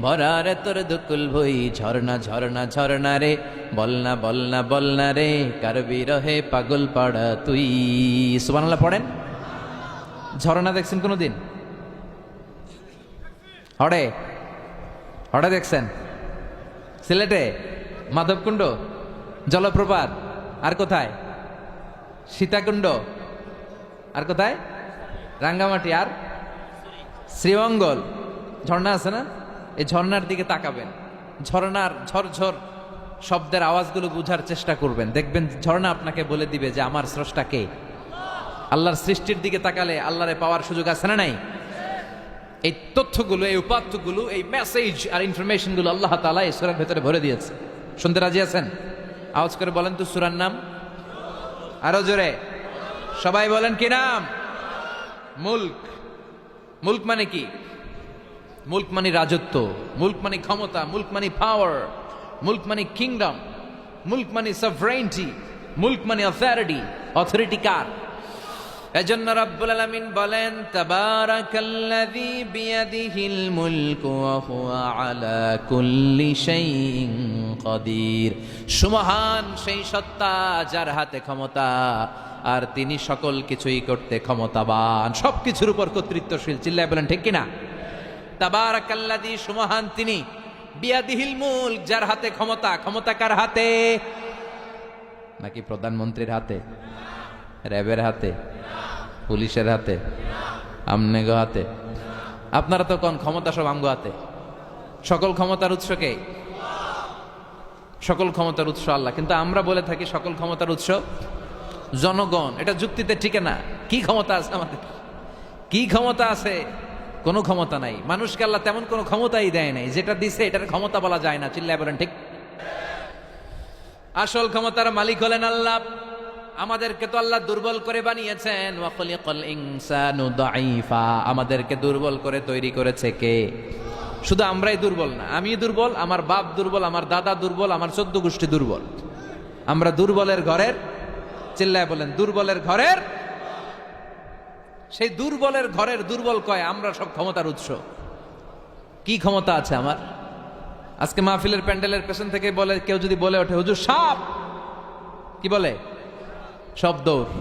ভরা রে তোর দুকুল ভুই। ঝর্ণা ঝর্ণা ঝর্ণা রে, বলনা বলনা বলনা রে, কার বিরহে পাগল পাড়া তুই। সুবহানাল্লাহ পড়েন। ঝর্ণা দেখছেন কোনোদিন? হড়ে হড়ে দেখছেন? সিলেটে মাধবকুণ্ড জলপ্রপাত, আর কোথায়? সীতাকুণ্ড, আর কোথায়? রাঙ্গামাটি, আর শ্রীমঙ্গল। ঝর্ণা আছে না? এই ঝর্ণার দিকে তাকাবেন, ঝর্ণার ঝরঝর শব্দের আওয়াজগুলো বুঝার চেষ্টা করবেন, দেখবেন ঝর্ণা আপনাকে বলে দিবে যে আমার স্রষ্টা কে। আল্লাহর সৃষ্টির দিকে তাকালে আল্লাহরে পাওয়ার সুযোগ আছে না নাই? এই তথ্যগুলো, এই উপাত্তগুলো, এই মেসেজ আর ইনফরমেশনগুলো আল্লাহ তাআলা এই সূরার ভেতরে ভরে দিয়েছে। শুনতে রাজি আছেন? আওয়াজ করে বলেন তো সূরার নাম। আরো জোরে সবাই বলেন কি নাম? মুলক। মুলক মানে কি? মুলক মানে রাজত্ব, মুলক মানে ক্ষমতা, মুলক মানে পাওয়ার, মুলক মানে কিংডম, মুলক মানে সভরেইনটি, মুলক মানে অথরিটি কার? এজন্য রব্বুল আলামিন বলেন, তাবারাকাল্লাযী বিয়াদিহিল মুলকু ওয়া হুয়া আলা কুল্লি শাইইন কাদির। সুমহান সেই সত্তা যার হাতে ক্ষমতা, আর তিনি সকল কিছুই করতে ক্ষমতাবান, সবকিছুর উপর কর্তৃত্বশীল। চিল্লায় বলেন ঠিক কিনা? তাবারাকাল্লাযী, সুমহান তিনি, বিয়াদিহিল মুলক, যার হাতে ক্ষমতা। ক্ষমতা কার হাতে? নাকি প্রধানমন্ত্রীর হাতে, র্যাবের হাতে, পুলিশের হাতে, আমনেগো হাতে? আপনারা তো কোন ক্ষমতা সব আমগো হাতে। সকল ক্ষমতার উৎস কে? সকল ক্ষমতার উৎস আল্লাহ। কিন্তু আমরা বলে থাকি সকল ক্ষমতার উৎস জনগণ। এটা যুক্তিতে টিকে না। কি ক্ষমতা আছে আমাদের? কি ক্ষমতা আছে? কোনো ক্ষমতা নাই। মানুষকে আল্লাহ তেমন কোনো ক্ষমতাই দেয় নাই। যেটা দিছে এটার ক্ষমতা বলা যায় না। চিল্লায় বলেন ঠিক। আসল ক্ষমতার মালিক হলেন আল্লাহ। আমাদেরকে তো আল্লাহ দুর্বল করে বানিয়েছেন। ওয়া খালাকাল ইনসানু দাঈফা। আমাদেরকে দুর্বল করে তৈরি করেছে কে? শুধু আমরাই দুর্বল না, আমি দুর্বল, আমার বাপ দুর্বল, আমার দাদা দুর্বল, আমার 14 গোষ্ঠী দুর্বল। আমরা দুর্বলের ঘরের, চিল্লায় বলেন দুর্বলের ঘরের। সেই দুর্বলের ঘরের দুর্বল কয় আমরা সব ক্ষমতার উৎস। কি ক্ষমতা আছে আমার? আজকে মাহফিলের প্যান্ডেলের পেছন থেকে বলে, কেউ যদি বলে ওঠে হুজুর সাপ, কি বলে? সব দৌড়।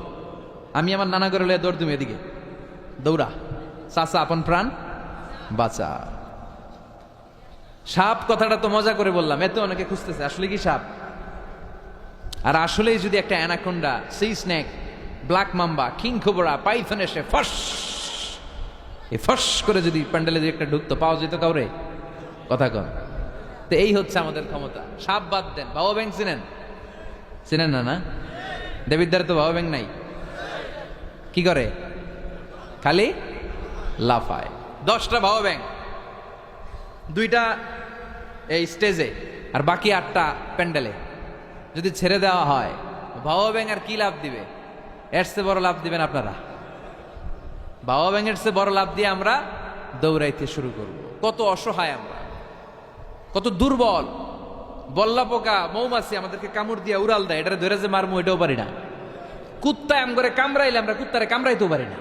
আমি আমার নানা করে দৌড়, তুমি এদিকে দৌড়া, চাচা আপন প্রাণ বাঁচা। সাপ কথাটা তো মজা করে বললাম, এত অনেকে খুঁজতেছে আসলে কি সাপ। আর আসলেই যদি একটা anaconda, C snake, black mamba, king cobra, Python এসে ফস ফস করে যদি প্যান্ডেলে যদি একটা ঢুকতো, পাওয়া যেত কাউরে? কথা কন। তো এই হচ্ছে আমাদের ক্ষমতা। সাপ বাদ দেন, বাবা ব্যাংক চিনেন? চিনেন না? না, দেবিদ্দারে তো বাবা ব্যাংক নাই। কি করে? খালি লাফায়। 10টা বাবা ব্যাংক, 2টা এই স্টেজে আর বাকি 8টা প্যান্ডেলে যদি ছেড়ে দেওয়া হয়, বাবা ব্যাং আর কি লাভ দিবে? এর চেয়ে বড় লাভ দিবেন আপনারা? বাবা ব্যাঙের চেয়ে বড় লাভ দিয়ে আমরা দৌড়াইতে শুরু করব। কত অসহায় আমরা, কত দুর্বল। বল্লা পোকা, মৌমাছি আমাদেরকে কামড় দিয়ে উড়াল দেয়, এটা ধরে যে মারমু এটাও পারি না। কুত্তা এম করে কামড়াইলে আমরা কুত্তারে কামড়াইতেও পারি না।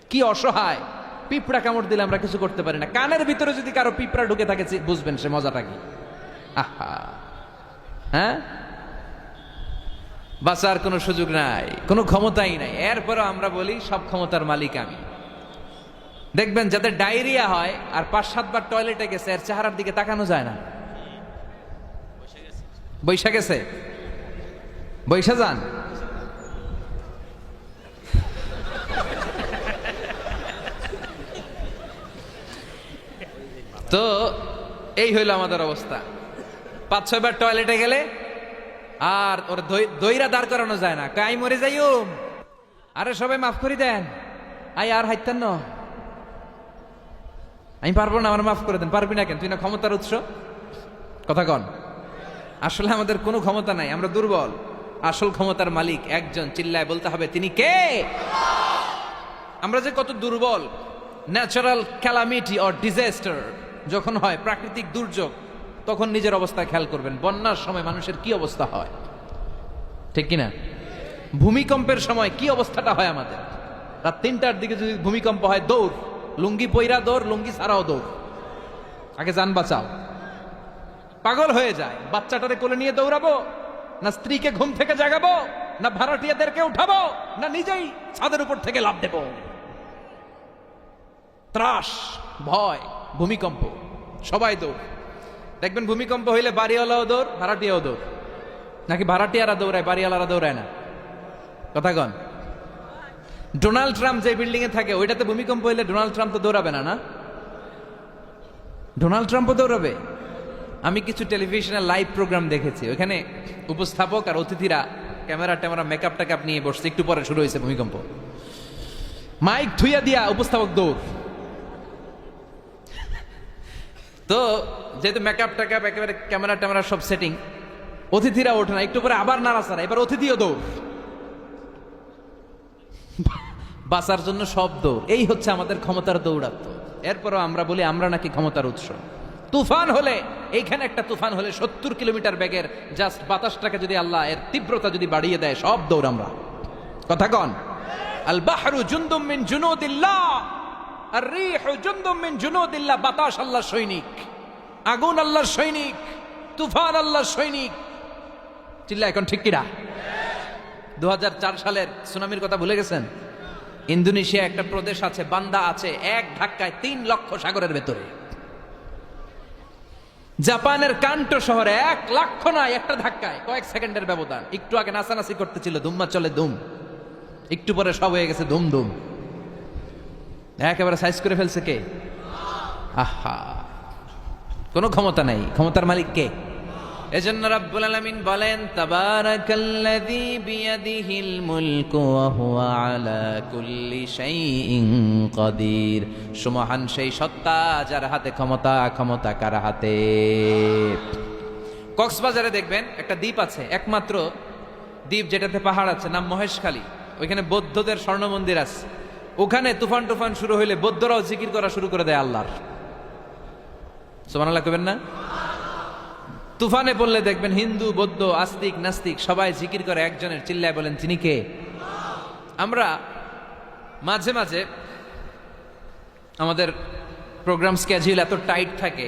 কি অসহায়। পিঁপড়া কামড় দিলে আমরা কিছু করতে পারি না। কানের ভিতরে যদি কারো পিঁপড়া ঢুকে থাকে বুঝবেন সে মজাটা কি। আহা, হ্যাঁ, বাঁচার কোনো সুযোগ নাই, কোনো ক্ষমতাই নাই। এরপরও আমরা বলি সব ক্ষমতার মালিক আমি। দেখবেন যাদের ডায়রিয়া হয় আর 5-7 বার টয়লেটে গেছে, এর চেহারার দিকে তাকানো যায় না। বৈশা গেছে, বৈশা যান। তো এই হইল আমাদের অবস্থা। 5-6 বার টয়লেটে গেলে আর ওর দইরা দাঁড় করানো যায় না। কাই মরে যাইও, আরে সবাই মাফ করে দেন, আই আর হাইতেন না, আমি পারবো না, আমার মাফ করে দেন। পারবি না কেন? তুই না ক্ষমতার উৎস। কথা কন। আসলে আমাদের কোনো ক্ষমতা নাই, আমরা দুর্বল। আসল ক্ষমতার মালিক একজন, চিল্লায় বলতে হবে তিনি কে। আমরা যে কত দুর্বল। ন্যাচারাল ক্যালামিটি অর ডিজাস্টার যখন হয়, প্রাকৃতিক দুর্যোগ, তখন নিজের অবস্থা খেয়াল করবেন। বন্যার সময় মানুষের কি অবস্থা হয়, ঠিক কিনা? ভূমিকম্পের সময় কি অবস্থাটা হয় আমাদের। রাত 3টার দিকে যদি ভূমিকম্প হয়, দৌড়, লুঙ্গি পইরা দৌড়, লুঙ্গি ছাড়াও দৌড়, আগে যান বাঁচাও। পাগল হয়ে যায়। বাচ্চাটারে কোলে নিয়ে দৌড়াবো, না স্ত্রীকে ঘুম থেকে জাগাবো, না ভাড়াটিয়াদেরকে উঠাবো, না নিজেই ছাদের উপর থেকে লাফ দেব। ত্রাস, ভয়, ভূমিকম্প, সবাই দৌড়। দেখবেন ভূমিকম্প হইলে বাড়িওয়ালাও দৌড়, ভাড়াটিয়াও দৌড়। নাকি ভাড়াটিয়ারা দৌড়ায়, বাড়িওয়ালারা দৌড়ায় না? কথা কন। ডোনাল্ড ট্রাম্প যে বিল্ডিং এ থাকে, ওইটাতে ভূমিকম্প হইলে ডোনাল্ড ট্রাম্প তো দৌড়াবে না? না, ডোনাল্ড ট্রাম্পও দৌড়াবে। আমি কিছু টেলিভিশনের লাইভ প্রোগ্রাম দেখেছি, ওখানে উপস্থাপক আর অতিথিরা ক্যামেরা ট্যামেরা মেকআপ টেকআপ নিয়ে বসছে। একটু পরে শুরু হয়েছে ভূমিকম্প, মাইক থুইয়া দিয়া উপস্থাপক দৌড়। তো যেহেতু মেকআপ টেকআপ একেবারে ক্যামেরা ট্যামেরা সব সেটিং, অতিথিরা ওঠে না। একটু পরে আবার নাড়াচাড়া, এবার অতিথিও দৌড়। বাঁচার জন্য সব দৌড়। এই হচ্ছে আমাদের ক্ষমতার দৌড়াত্ম। এরপরও আমরা বলি আমরা নাকি ক্ষমতার উৎস। তুফান হলে, এইখানে একটা তুফান হলে 70 কিলোমিটার বেগের জাস্ট বাতাসটাকে যদি আল্লাহ এর তীব্রতা যদি বাড়িয়ে দেয়, সব দৌড় আমরা। কথা কন। আল বাহরু জুনদুম মিন জুনুদিল্লাহ, আর রিহু জুনদুম মিন জুনুদিল্লাহ। বাতাস আল্লাহর সৈনিক, আগুন আল্লাহর সৈনিক, তুফান আল্লাহর সৈনিক। চিল্লা এখন ঠিক কিনা? 2004 সালের সুনামির কথা ভুলে গেছেন? ইন্দোনেশিয়া একটা প্রদেশ আছে, বান্দা আছে, এক ধাক্কায় 3 লক্ষ সাগরের ভেতরে। জাপানের কান্টো শহরে 1 লক্ষ নয়, একটা ধাক্কায়, কয়েক সেকেন্ডের ব্যবধান। একটু আগে নাচানাচি করতেছিল, ধুম্মা চলে ধুম, একটু পরে সব হয়ে গেছে ধুম ধুম। একেবারে সাইজ করে ফেলছে কে? আহা, কোনো ক্ষমতা নাই, ক্ষমতার মালিক কে? এজন্য রাব্বুল আলামিন বলেন, তাবারাকাল্লাযী বিয়াদিহিল মুলকু ওয়া হুয়া আলা কুল্লি শাইইন কাদির। সুমহান সেই সত্তা যার হাতে ক্ষমতা, ক্ষমতা কার হাতে? কক্সবাজারে দেখবেন একটা দ্বীপ আছে, একমাত্র দ্বীপ যেটাতে পাহাড় আছে, নাম মহেশখালী। ওইখানে বৌদ্ধদের স্বর্ণ মন্দির আছে। ওখানে তুফান টুফান শুরু হইলে বৌদ্ধরাও জিকির করা শুরু করে দেয় আল্লাহর। সুবহানাল্লাহ কইবেন না? তুফানে বললে দেখবেন হিন্দু, বৌদ্ধ, আস্তিক, নাস্তিক সবাই জিকির করে একজনের, চিল্লায় বলেন তিনি কে? আমরা মাঝে মাঝে আমাদের প্রোগ্রাম স্কেডিউল এত টাইট থাকে,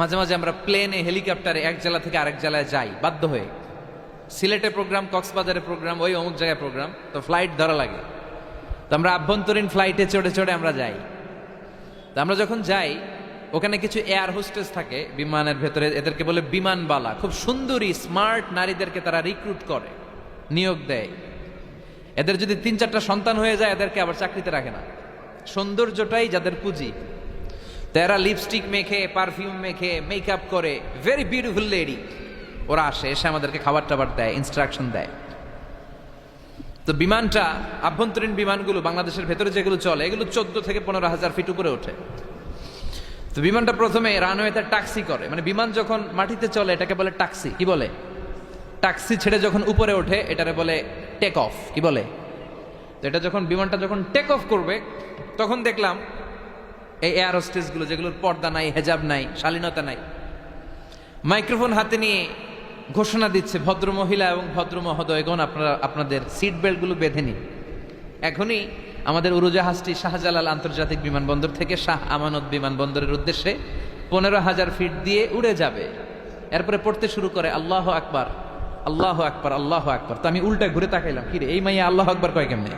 মাঝে মাঝে আমরা প্লেনে, হেলিকপ্টারে এক জেলা থেকে আরেক জেলায় যাই বাধ্য হয়ে। সিলেটে প্রোগ্রাম, কক্সবাজারে প্রোগ্রাম, ওই অমুক জায়গায় প্রোগ্রাম, তো ফ্লাইট ধরা লাগে। তো আমরা আভ্যন্তরীণ ফ্লাইটে চড়ে চড়ে আমরা যাই। তো আমরা যখন যাই, ওখানে কিছু এয়ার হোস্টেস থাকে বিমানের ভেতরে, এদেরকে বলে বিমানবালা। খুব সুন্দরী স্মার্ট নারীদেরকে তারা রিক্রুট করে, নিয়োগ দেয়। এদের যদি 3-4টা সন্তান হয়ে যায়, এদেরকে আবার চাকরিতে রাখে না। সৌন্দর্যটাই যাদের পুঁজি। তারা লিপস্টিক মেখে, পারফিউম মেখে, মেকআপ করে, ভেরি বিউটিফুল লেডি। ওরা আসে, এসে আমাদেরকে খাবার টাবার দেয়, ইনস্ট্রাকশন দেয়। তো বিমানটা, আভ্যন্তরীণ বিমানগুলো বাংলাদেশের ভেতরে যেগুলো চলে, এগুলো 14 থেকে 15,000 ফিট উপরে ওঠে। তো বিমানটা প্রথমে রানওয়েতে ট্যাক্সি করে, মানে বিমান যখন মাটিতে চলে এটাকে বলে ট্যাক্সি। কি বলে? ট্যাক্সি ছেড়ে যখন উপরে ওঠে এটারে বলে টেক অফ। কি বলে? তো এটা যখন বিমানটা যখন টেক অফ করবে, তখন দেখলাম এই এয়ার হোস্টেসগুলো, যেগুলোর পর্দা নাই, হেজাব নাই, শালীনতা নাই, মাইক্রোফোন হাতে নিয়ে ঘোষণা দিচ্ছে, ভদ্র মহিলা এবং ভদ্র মহোদয়গণ, আপনারা আপনাদের সিট বেল্টগুলো বেঁধে নিন। এখনই আমাদের উড়োজাহাজটি শাহজালাল আন্তর্জাতিক বিমানবন্দর থেকে শাহ আমানত বিমানবন্দরের উদ্দেশ্যে 15,000 ফিট দিয়ে উড়ে যাবে। এরপরে পড়তে শুরু করে আল্লাহ আকবার, আল্লাহ আকবার, আল্লাহ আকবার। তো আমি উল্টা ঘুরে তাকাইলাম, কিরে এই মাইয়া আল্লাহ আকবার কয় কেমনে?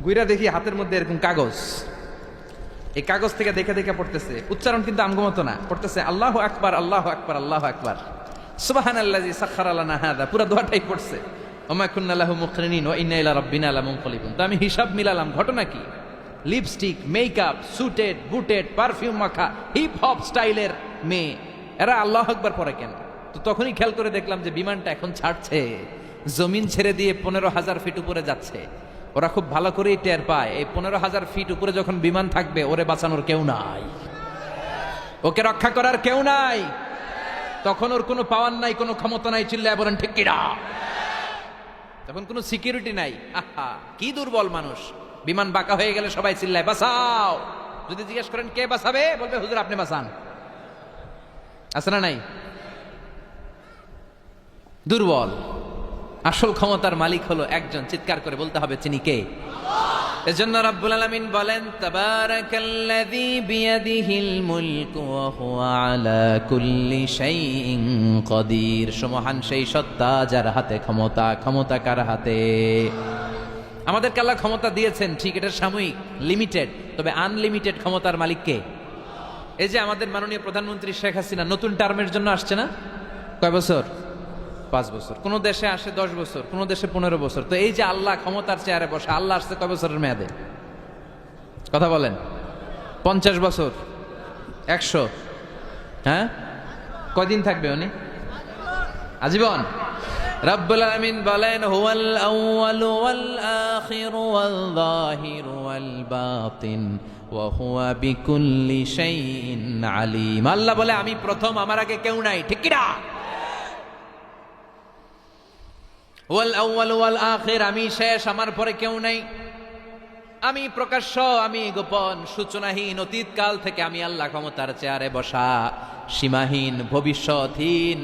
গুইরা দেখি হাতের মধ্যে এরকম কাগজ, এই কাগজ থেকে দেখে দেখে পড়তেছে। উচ্চারণ কিন্তু আমগো মতো না, পড়তেছে আল্লাহ আকবার, আল্লাহ আকবার, আল্লাহ আকবার, সুবহানাল্লাযী সাখখারা লানা হাযা। পুরো দোয়াটাই পড়ছে, ওমা কুন্না লাহু মুকরিনিন ওয়া ইন্না ইলা রাব্বিনা লামুনকালিবুন। তো আমি হিসাব মিলালাম, ঘটনা কি? লিপস্টিক, মেকআপ, সুটেড, বুটেড, পারফিউম মাখা, হিপ হপ স্টাইলের মেয়ে, এরা আল্লাহ আকবার পড়ে কেন? তো তখনই খেয়াল করে দেখলাম যে বিমানটা এখন ছাড়ছে, জমিন ছেড়ে দিয়ে 15,000 ফিট উপরে যাচ্ছে। ওরা খুব ভালো করেই টের পায়, এই 15,000 ফিট উপরে যখন বিমান থাকবে, ওরে বাঁচানোর কেউ নাই, ওকে রক্ষা করার কেউ নাই। তখন ওর কোনো পাওয়ার নাই, কোনো ক্ষমতা নাই। চিল্লায় বলেন ঠিক কিনা? তখন কোনো সিকিউরিটি নাই। আহা, কি দুর্বল মানুষ। বিমান বাঁকা হয়ে গেলে সবাই চিল্লায় বাঁচাও। যদি জিজ্ঞেস করেন কে বাঁচাবে, বলবে হুজুর আপনি বাঁচান। আছে না নাই? দুর্বল। আসল ক্ষমতার মালিক হলো একজন, চিৎকার করে বলতে হবে তিনি কে? এজন্য রাব্বুল আলামিন বলেন, তাবারাকাল্লাযী বিয়াদিহিল মুলকু ওয়া হুয়া আলা কুল্লি শাইইন কাদির। সুমহান সেই সত্তা যার হাতে ক্ষমতা, ক্ষমতা কার হাতে? আমাদেরকে আল্লাহ ক্ষমতা দিয়েছেন, ঠিক, এটা সাময়িক, লিমিটেড, তবে আনলিমিটেড ক্ষমতার মালিক কে? এই যে আমাদের মাননীয় প্রধানমন্ত্রী শেখ হাসিনা নতুন টার্মের জন্য আসছে না? কয় বছর? 5 বছর। কোন দেশে আসে 10 বছর, কোন দেশে 15 বছর। তো এই যে আল্লাহ ক্ষমতার চেয়ারে বসে, আল্লাহ আসছে কয় বছরের মেয়াদে? কথা বলেন। 50 বছর, 100? হ্যাঁ, কয়দিন থাকবে উনি? আজীবন। রাব্বুল আলামিন বলেন, হুয়াল আউয়ালু ওয়াল আখিরু ওয়াল যাহিরু ওয়াল বাতিন ওয়া হুয়া বিকুল্লি শাইইন আলিম। আল্লাহ বলে আমি প্রথম, আমার আগে কেউ নাই। ঠিক কি না? ওয়াল আউয়াল ওয়াল আখির, আমি শেষ, আমার পরে কেউ নাই। আমি প্রকাশ্য, আমি গোপন, সূচনাহীন, অতীতকাল থেকে আমি আল্লাহ ক্ষমতার চেয়ারে বসা, সীমাহীন, ভবিষ্যৎহীন,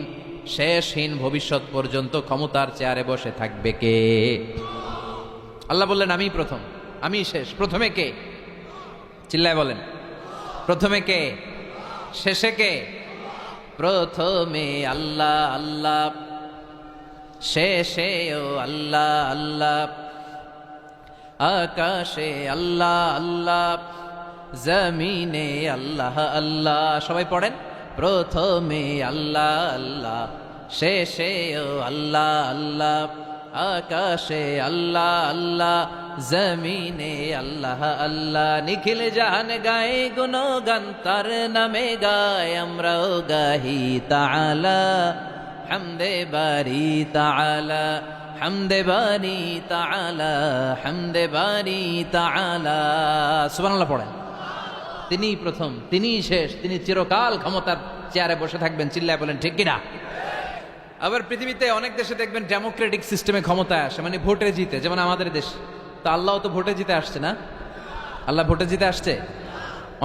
শেষহীন, ভবিষ্যৎ পর্যন্ত ক্ষমতার চেয়ারে বসে থাকবে কে? আল্লাহ বললেন আমি প্রথম, আমি শেষ। প্রথমে কে? চিল্লায় বলেন, প্রথমে কে? শেষে কে? প্রথমে আল্লাহ আল্লাহ, শেষে ও আল্লাহ আল্লাহ, আকাশে আল্লাহ আল্লাহ, জমিনে আল্লাহ আল্লাহ। সবাই পড়েন, প্রথমে আল্লাহ আল্লাহ, শেষে ও আল্লাহ আল্লাহ, আকাশে আল্লাহ আল্লাহ, জমিনে আল্লাহ আল্লাহ, নিখিল জাহান গায়ে গুণগান তার নামে গায়, আমরাও গাহি তাআলা হামদে বারি তাআলা, হামদে বারি তাআলা, হামদে বারি তাআলা। সুবহানাল্লাহ পড়েন। তিনিই প্রথম, তিনিই শেষ, তিনি চিরকাল ক্ষমতার চেয়ারে বসে থাকবেন। চিল্লায় বলেন ঠিক কিনা? আবার পৃথিবীতে অনেক দেশে দেখবেন ডেমোক্রেটিক সিস্টেমে ক্ষমতায় আসে, মানে ভোটে জিতে, যেমন আমাদের দেশ। তো আল্লাহ তো ভোটে জিতে আসছে না? আল্লাহ ভোটে জিতে আসছে?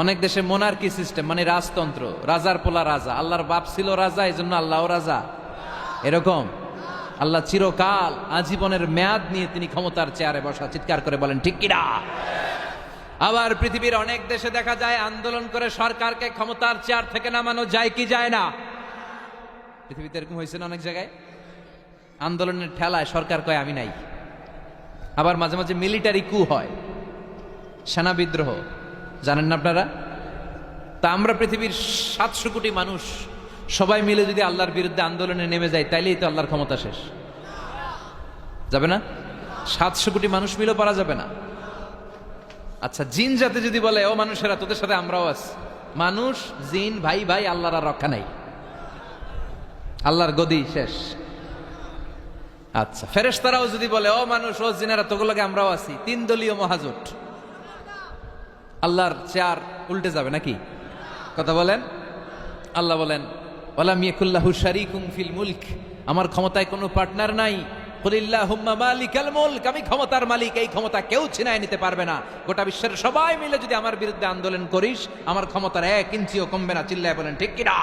অনেক দেশে মোনার্কি সিস্টেম, মানে রাজতন্ত্র, রাজার পোলা রাজা। আল্লাহর বাপ ছিল রাজা, এই জন্য আল্লাহও রাজা। এরকম আল্লাহ চিরকাল আজীবনের মেয়াদ নিয়ে তিনি ক্ষমতার চেয়ারে বসা। চিৎকার করে বলেন ঠিক কিনা? আবার পৃথিবীর অনেক দেশে দেখা যায় আন্দোলন করে সরকারকে ক্ষমতার চেয়ার থেকে নামানো যায় কি যায় না? পৃথিবীতে এরকম হয়েছে না অনেক জায়গায়? আন্দোলনের ঠেলায় সরকার কয় আমি নাই। আবার মাঝে মাঝে মিলিটারি কু হয়, সেনা বিদ্রোহ, জানেন না আপনারা? তা আমরা পৃথিবীর 700 কোটি মানুষ সবাই মিলে যদি আল্লাহর বিরুদ্ধে আন্দোলনে নেমে যায়, তাইলেই তো আল্লাহর ক্ষমতা শেষ। যাবে না? 700 কোটি মানুষ মিলেও পারা যাবে না। আচ্ছা, জিন জাতি যদি বলে ও মানুষেরা তোদের সাথে আমরাও আছি, মানুষ জিন ভাই ভাই, আল্লাহর আর রক্ষা নাই, আল্লাহর গদি শেষ। আচ্ছা, ফেরেশতারাও যদি বলে ও মানুষ ও জিনেরা তোগুলোকে আমরাও আছি, 3 দলীয় মহাজোট, আল্লাহর চেয়ার উল্টে যাবে নাকি? কথা বলেন। আল্লাহ বলেন ওয়ালাম ইয়াকুল্লাহু শারীকুম ফিল মুলক, আমার ক্ষমতায় কোনো পার্টনার নাই। কুলিল্লাহুম্মা মালিকাল মুলক, আমি ক্ষমতার মালিক, এই ক্ষমতা কেউ ছিনায় নিতে পারবে না। গোটা বিশ্বের সবাই মিলে যদি আমার বিরুদ্ধে আন্দোলন করিস, আমার ক্ষমতার 1 ইঞ্চিও কমবে না। চিল্লায় বলেন ঠিক কিনা?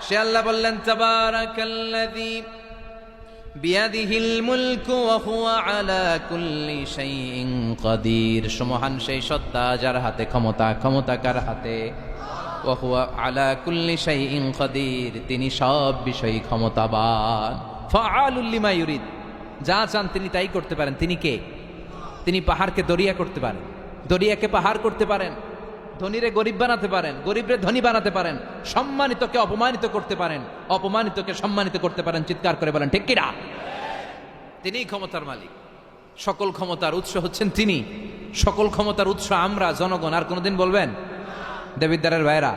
সে আল্লাহ বললেন তাবারাকাল্লাযী বিয়াদিহিল মুলকু ওয়া হুয়া আলা কুল্লি শাইইন কাদির, সুমহান সেই সত্তা যার হাতে ক্ষমতা, ক্ষমতা কার হাতে? ওয়া হুয়া আলা কুল্লি শাইইন কাদির, তিনি সব বিষয়ে ক্ষমতাবান। ফাআলুল লিমা ইউরিদ, যা চান তিনি তাই করতে পারেন। তিনি কে? তিনি পাহাড়কে দরিয়া করতে পারেন, দরিয়াকে পাহাড় করতে পারেন, ধনীরে গরিব বানাতে পারেন, গরিবরে ধনী বানাতে পারেন, সম্মানিতকে অপমানিত করতে পারেন, অপমানিতকে সম্মানিত করতে পারেন। চিৎকার করে বলেন ঠিক কিনা? তিনিই ক্ষমতার মালিক। সকল ক্ষমতার উৎস হচ্ছেন তিনি, সকল ক্ষমতার উৎস আমরা জনগণ। আর কোনদিন বলবেন? দেবিদ্বারের ভাইরা,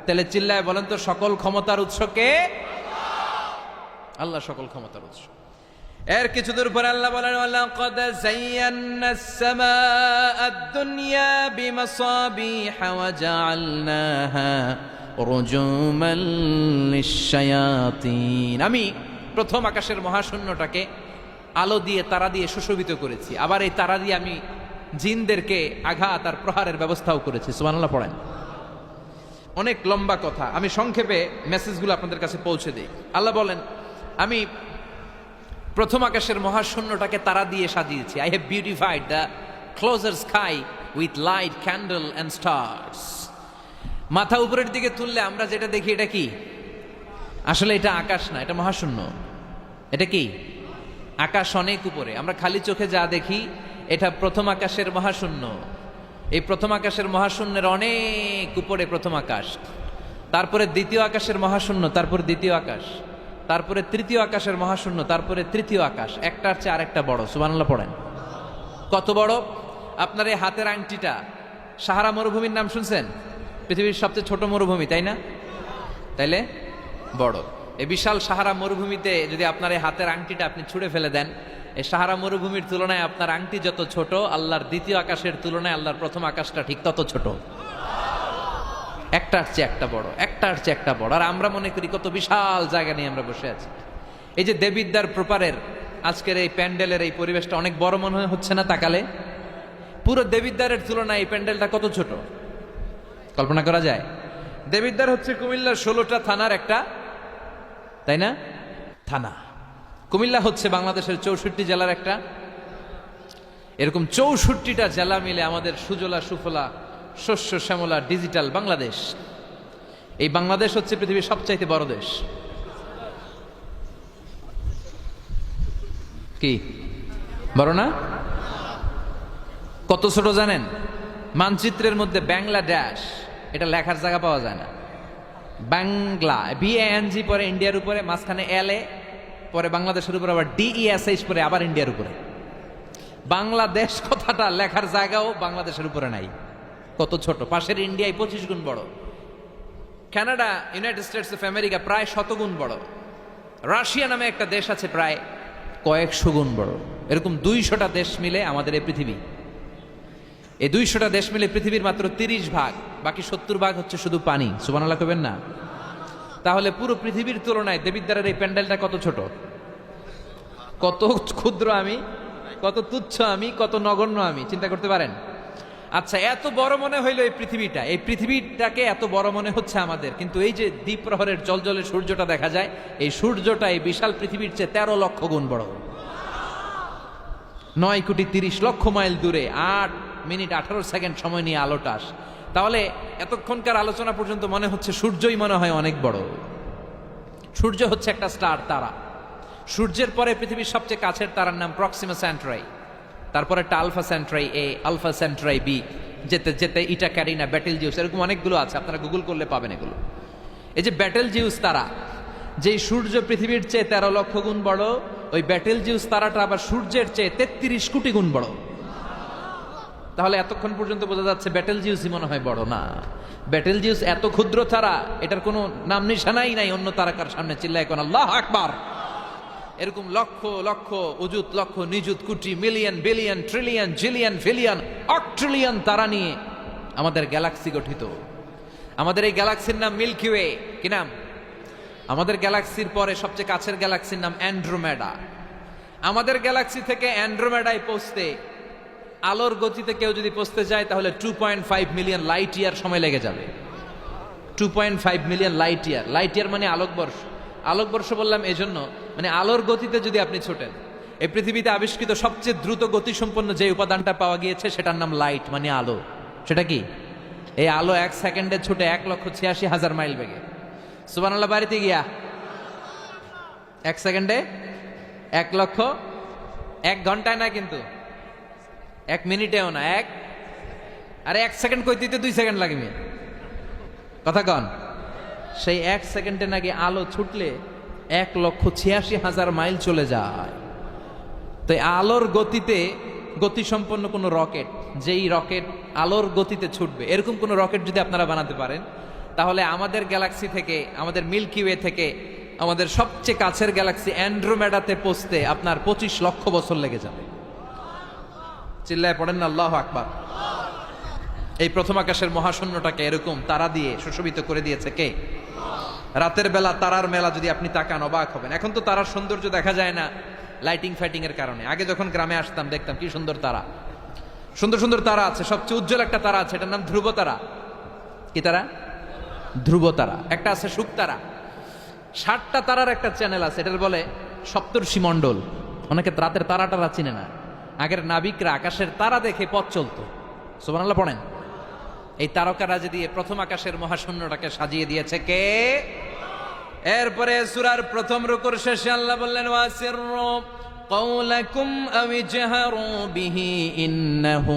তাহলে চিল্লায় বলেন তো সকল ক্ষমতার উৎস কে? আল্লাহ সকল ক্ষমতার উৎস। এর কিছু দূর পরে আল্লাহ বলেন ওয়ালাকাদ যায়্যানাস সামাআদ দুনিয়া বিমাসাবিহা ওয়া জাআলনাহা রুজুমান লিশ-শায়াতিন, আমি প্রথম আকাশের মহাশূন্যটাকে আলো দিয়ে, তারা দিয়ে সুশোভিত করেছি। আবার এই তারা দিয়ে আমি জিনদেরকে আঘাত আর প্রহারের ব্যবস্থাও করেছি। সুবহানাল্লাহ পড়েন। অনেক লম্বা কথা, আমি সংক্ষেপে মেসেজগুলো আপনাদের কাছে পৌঁছে দিই। আল্লাহ বলেন আমি প্রথম আকাশের মহাশূন্যটাকে তারা দিয়ে সাজিয়েছি। I have beautified the closure sky with light, candle and stars. মাথা উপরের দিকে তুললে আমরা যেটা দেখি এটা কি? আসলে এটা আকাশ না, এটা মহাশূন্য। এটা কি? আকাশ অনেক উপরে, আমরা খালি চোখে যা দেখি এটা প্রথম আকাশের মহাশূন্য। এই প্রথম আকাশের মহাশূন্যের অনেক উপরে প্রথম আকাশ, তারপরে দ্বিতীয় আকাশের মহাশূন্য, তারপর দ্বিতীয় আকাশ, তারপরে তৃতীয় আকাশের মহাশূন্য, তারপরে তৃতীয় আকাশ। একটার চেয়ে আরেকটা বড়। সুবহানাল্লাহ পড়েন। কত বড়? আপনার এই হাতের আংটিটা, সাহারা মরুভূমির নাম শুনছেন? পৃথিবীর সবচেয়ে ছোট মরুভূমি, তাই না? তাইলে বড়। এই বিশাল সাহারা মরুভূমিতে যদি আপনার এই হাতের আংটিটা আপনি ছুঁড়ে ফেলে দেন, এই সাহারা মরুভূমির তুলনায় আপনার আংটি যত ছোট, আল্লাহর দ্বিতীয় আকাশের তুলনায় আল্লাহর প্রথম আকাশটা ঠিক তত ছোট। একটার চেয়ে একটা বড়, একটার চেয়ে একটা বড়। আর আমরা মনে করি কত বিশাল জায়গা নিয়ে আমরা বসে আছি। এই যে দেবিদ্বার প্রপারের আজকের এই প্যান্ডেলের এই পরিবেশটা অনেক বড় মনে হচ্ছে না তাকালে? পুরো দেবিদ্বারের তুলনায় এই প্যান্ডেলটা কত ছোট কল্পনা করা যায়? দেবিদ্বার হচ্ছে কুমিল্লার 16টা থানার একটা, তাই না? থানা। কুমিল্লা হচ্ছে বাংলাদেশের 64 জেলার একটা। এরকম 64টা জেলা মিলে আমাদের সুজলা সুফলা শস্য শ্যামলা ডিজিটাল বাংলাদেশ। এই বাংলাদেশ হচ্ছে পৃথিবীর সবচাইতে বড় দেশ। কি বড় না? কত ছোট জানেন? মানচিত্রের মধ্যে বাংলাদেশ এটা লেখার জায়গা পাওয়া যায় না। বাংলা BANG পরে ইন্ডিয়ার উপরে, মাঝখানে LA, পরে বাংলাদেশের উপরে আবার DESH পরে আবার ইন্ডিয়ার উপরে। বাংলাদেশ কথাটা লেখার জায়গাও বাংলাদেশের উপরে নাই। কত ছোট, পাশের ইন্ডিয়ায় 25 গুণ বড়, Canada, United states of America প্রায় 100 গুণ বড়, রাশিয়া নামে একটা দেশ আছে প্রায় কয়েকশো গুণ বড়। এরকম 200টা দেশ মিলে আমাদের এই পৃথিবী। এই 200টা দেশ মিলে পৃথিবীর মাত্র 30 ভাগ, বাকি 70 ভাগ হচ্ছে শুধু পানি। সুবহানাল্লাহ কবেন না? তাহলে পুরো পৃথিবীর তুলনায় দেবিদ্বারের এই প্যান্ডেলটা কত ছোট, কত ক্ষুদ্র আমি, কত তুচ্ছ আমি, কত নগণ্য আমি, চিন্তা করতে পারেন? আচ্ছা, এত বড় মনে হইলো এই পৃথিবীটা, এই পৃথিবীটাকে এত বড় মনে হচ্ছে আমাদের, কিন্তু এই যে দ্বীপ প্রহরের জলজলে সূর্যটা দেখা যায়, এই সূর্যটা এই বিশাল পৃথিবীর চেয়ে 13 লক্ষ গুণ বড়। 9,30,00,000 মাইল দূরে 8 মিনিট 18 সেকেন্ড সময় নিয়ে আলোটা আসে। তাহলে এতক্ষণকার আলোচনা পর্যন্ত মনে হচ্ছে সূর্যই মনে হয় অনেক বড়। সূর্য হচ্ছে একটা স্টার, তারা। সূর্যের পরে পৃথিবীর সবচেয়ে কাছের তারার নাম প্রক্সিমা সেন্ট্রাই, তারপরে একটা আলফা সেন্ট্রাই এ, আলফা সেন্ট্রাই বি, যেতে যেতে ইটা ক্যারিনা, ব্যাটেল জিউস, এরকম অনেকগুলো আছে, আপনারা গুগল করলে পাবেন এগুলো। এই যে ব্যাটেল জিউস তারা, যেই সূর্য পৃথিবীর চেয়ে 13 লক্ষ গুণ বড়, ওই ব্যাটেল জিউস তারাটা আবার সূর্যের চেয়ে 33 কোটি গুণ বড়। তাহলে এতক্ষণ পর্যন্ত বোঝা যাচ্ছে ব্যাটেল জিউসই মনে হয় বড় না। ব্যাটেল জিউস এত ক্ষুদ্র তারা, এটার কোনো নাম নিশানাই নাই অন্য তারকার সামনে। চিল্লায় কোন আল্লাহু আকবার। এরকম লক্ষ লক্ষ অযুত, লক্ষ নিযুত, কোটি, মিলিয়ন, বিলিয়ন, ট্রিলিয়ন, জিলিয়ন, ফিলিয়ন, অক্ট্রিলিয়ন তারা নিয়ে আমাদের গ্যালাক্সি গঠিত। আমাদের এই গ্যালাক্সির নাম মিল্কি ওয়ে। কি নাম? আমাদের গ্যালাক্সির পরে সবচেয়ে কাছের গ্যালাক্সির নাম অ্যান্ড্রোমেডা। আমাদের গ্যালাক্সি থেকে অ্যান্ড্রোমেডায় পৌঁছতে আলোর গতিতে কেউ যদি পৌঁছতে যায় তাহলে 2.5 মিলিয়ন লাইট ইয়ার সময় লেগে যাবে। 2.5 million light year. Light year মানে আলোকবর্ষ। আলোকবর্ষ বললাম এজন্য, মানে আলোর গতিতে যদি আপনি ছোটেন। এই পৃথিবীতে আবিষ্কৃত সবচেয়ে দ্রুত গতিসম্পন্ন যে উপাদানটা পাওয়া গিয়েছে সেটার নাম লাইট, মানে আলো। সেটা কি? এই আলো 1 সেকেন্ডে ছুটে 1,86,000 মাইল বেগে। সুবহানাল্লাহ বাড়িতে গিয়া 1 সেকেন্ডে 1 লক্ষ, 1 ঘন্টায় না কিন্তু, 1 মিনিটেও না, আরে 1 সেকেন্ড কইতে 2 সেকেন্ড লাগবে, কথা কন। সেই 1 সেকেন্ডে নাকি আলো ছুটলে 1,86,000 মাইল চলে যায়। তো আলোর গতিতে গতিসম্পন্ন কোনো রকেট, যেই রকেট আলোর গতিতে ছুটবে, এরকম কোনো রকেট যদি আপনারা বানাতে পারেন, তাহলে আমাদের গ্যালাক্সি থেকে, আমাদের মিল্কি ওয়ে থেকে আমাদের সবচেয়ে কাছের গ্যালাক্সি অ্যান্ড্রোমেডাতে পৌঁছতে আপনার 25 লক্ষ বছর লেগে যাবে। চিল্লায় পড়েন না আল্লাহু আকবার। এই প্রথম আকাশের মহাশূন্যটাকে এরকম তারা দিয়ে সুশোভিত করে দিয়েছে কে? রাতের বেলা তারার মেলা যদি আপনি তাকান অবাক হবেন। এখন তো তারার সৌন্দর্য দেখা যায় না লাইটিং ফাইটিং এর কারণে। আগে যখন গ্রামে আসতাম দেখতাম কি সুন্দর তারা, সুন্দর সুন্দর তারা আছে। সবচেয়ে উজ্জ্বল একটা তারা আছে, এটার নাম ধ্রুব তারা। কি তারা? ধ্রুব তারা। একটা আছে শুকতারা। 60টা তারার একটা চ্যানেল আছে, এটার বলে সপ্তর্ষি মণ্ডল। অনেকে রাতের তারাটারা চিনে না। আগের নাবিকরা আকাশের তারা দেখে পথ চলতো। সুবহানাল্লাহ পড়েন। এই তারকারা যদি প্রথম আকাশের মহাশূন্যটাকে সাজিয়ে দিয়েছে কে? এরপরে সূরার প্রথম রুকুর শেষে আল্লাহ বললেন, ওয়াসিররু قولكم أو اجهروا به إنه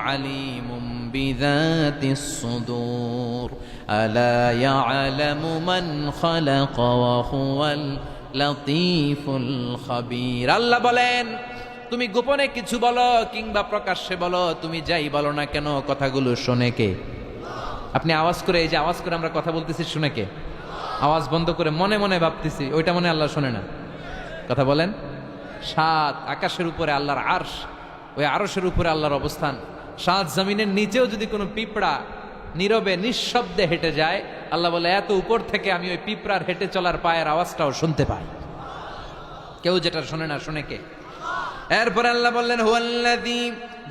عليم بذات الصدور ألا يعلم من خلق وهو اللطيف الخبير। আল্লাহ বলেন, তুমি গোপনে কিছু বলো কিংবা প্রকাশ্যে বলো, তুমি যাই বলো না কেন, কথাগুলো শোনে কে? আপনি আওয়াজ করে, এই যে আওয়াজ করে আমরা কথা বলতেছি, শুনে কে? আওয়াজ বন্ধ করে মনে মনে ভাবতেছি, ওইটা মনে আল্লাহ শোনে না? কথা বলেন। 7 আকাশের উপরে আল্লাহর আরশ, ওই আরশের উপরে আল্লাহর অবস্থান। 7 জমিনের নিচেও যদি কোনো পিঁপড়া নীরবে নিঃশব্দে হেঁটে যায়, আল্লাহ বলে এত উপর থেকে আমি ওই পিঁপড়ার হেঁটে চলার পায়ের আওয়াজটাও শুনতে পাই। কেউ যেটা শোনে না, শুনে কে? এরপর আল্লাহ বললেন, হুয়াল্লাযী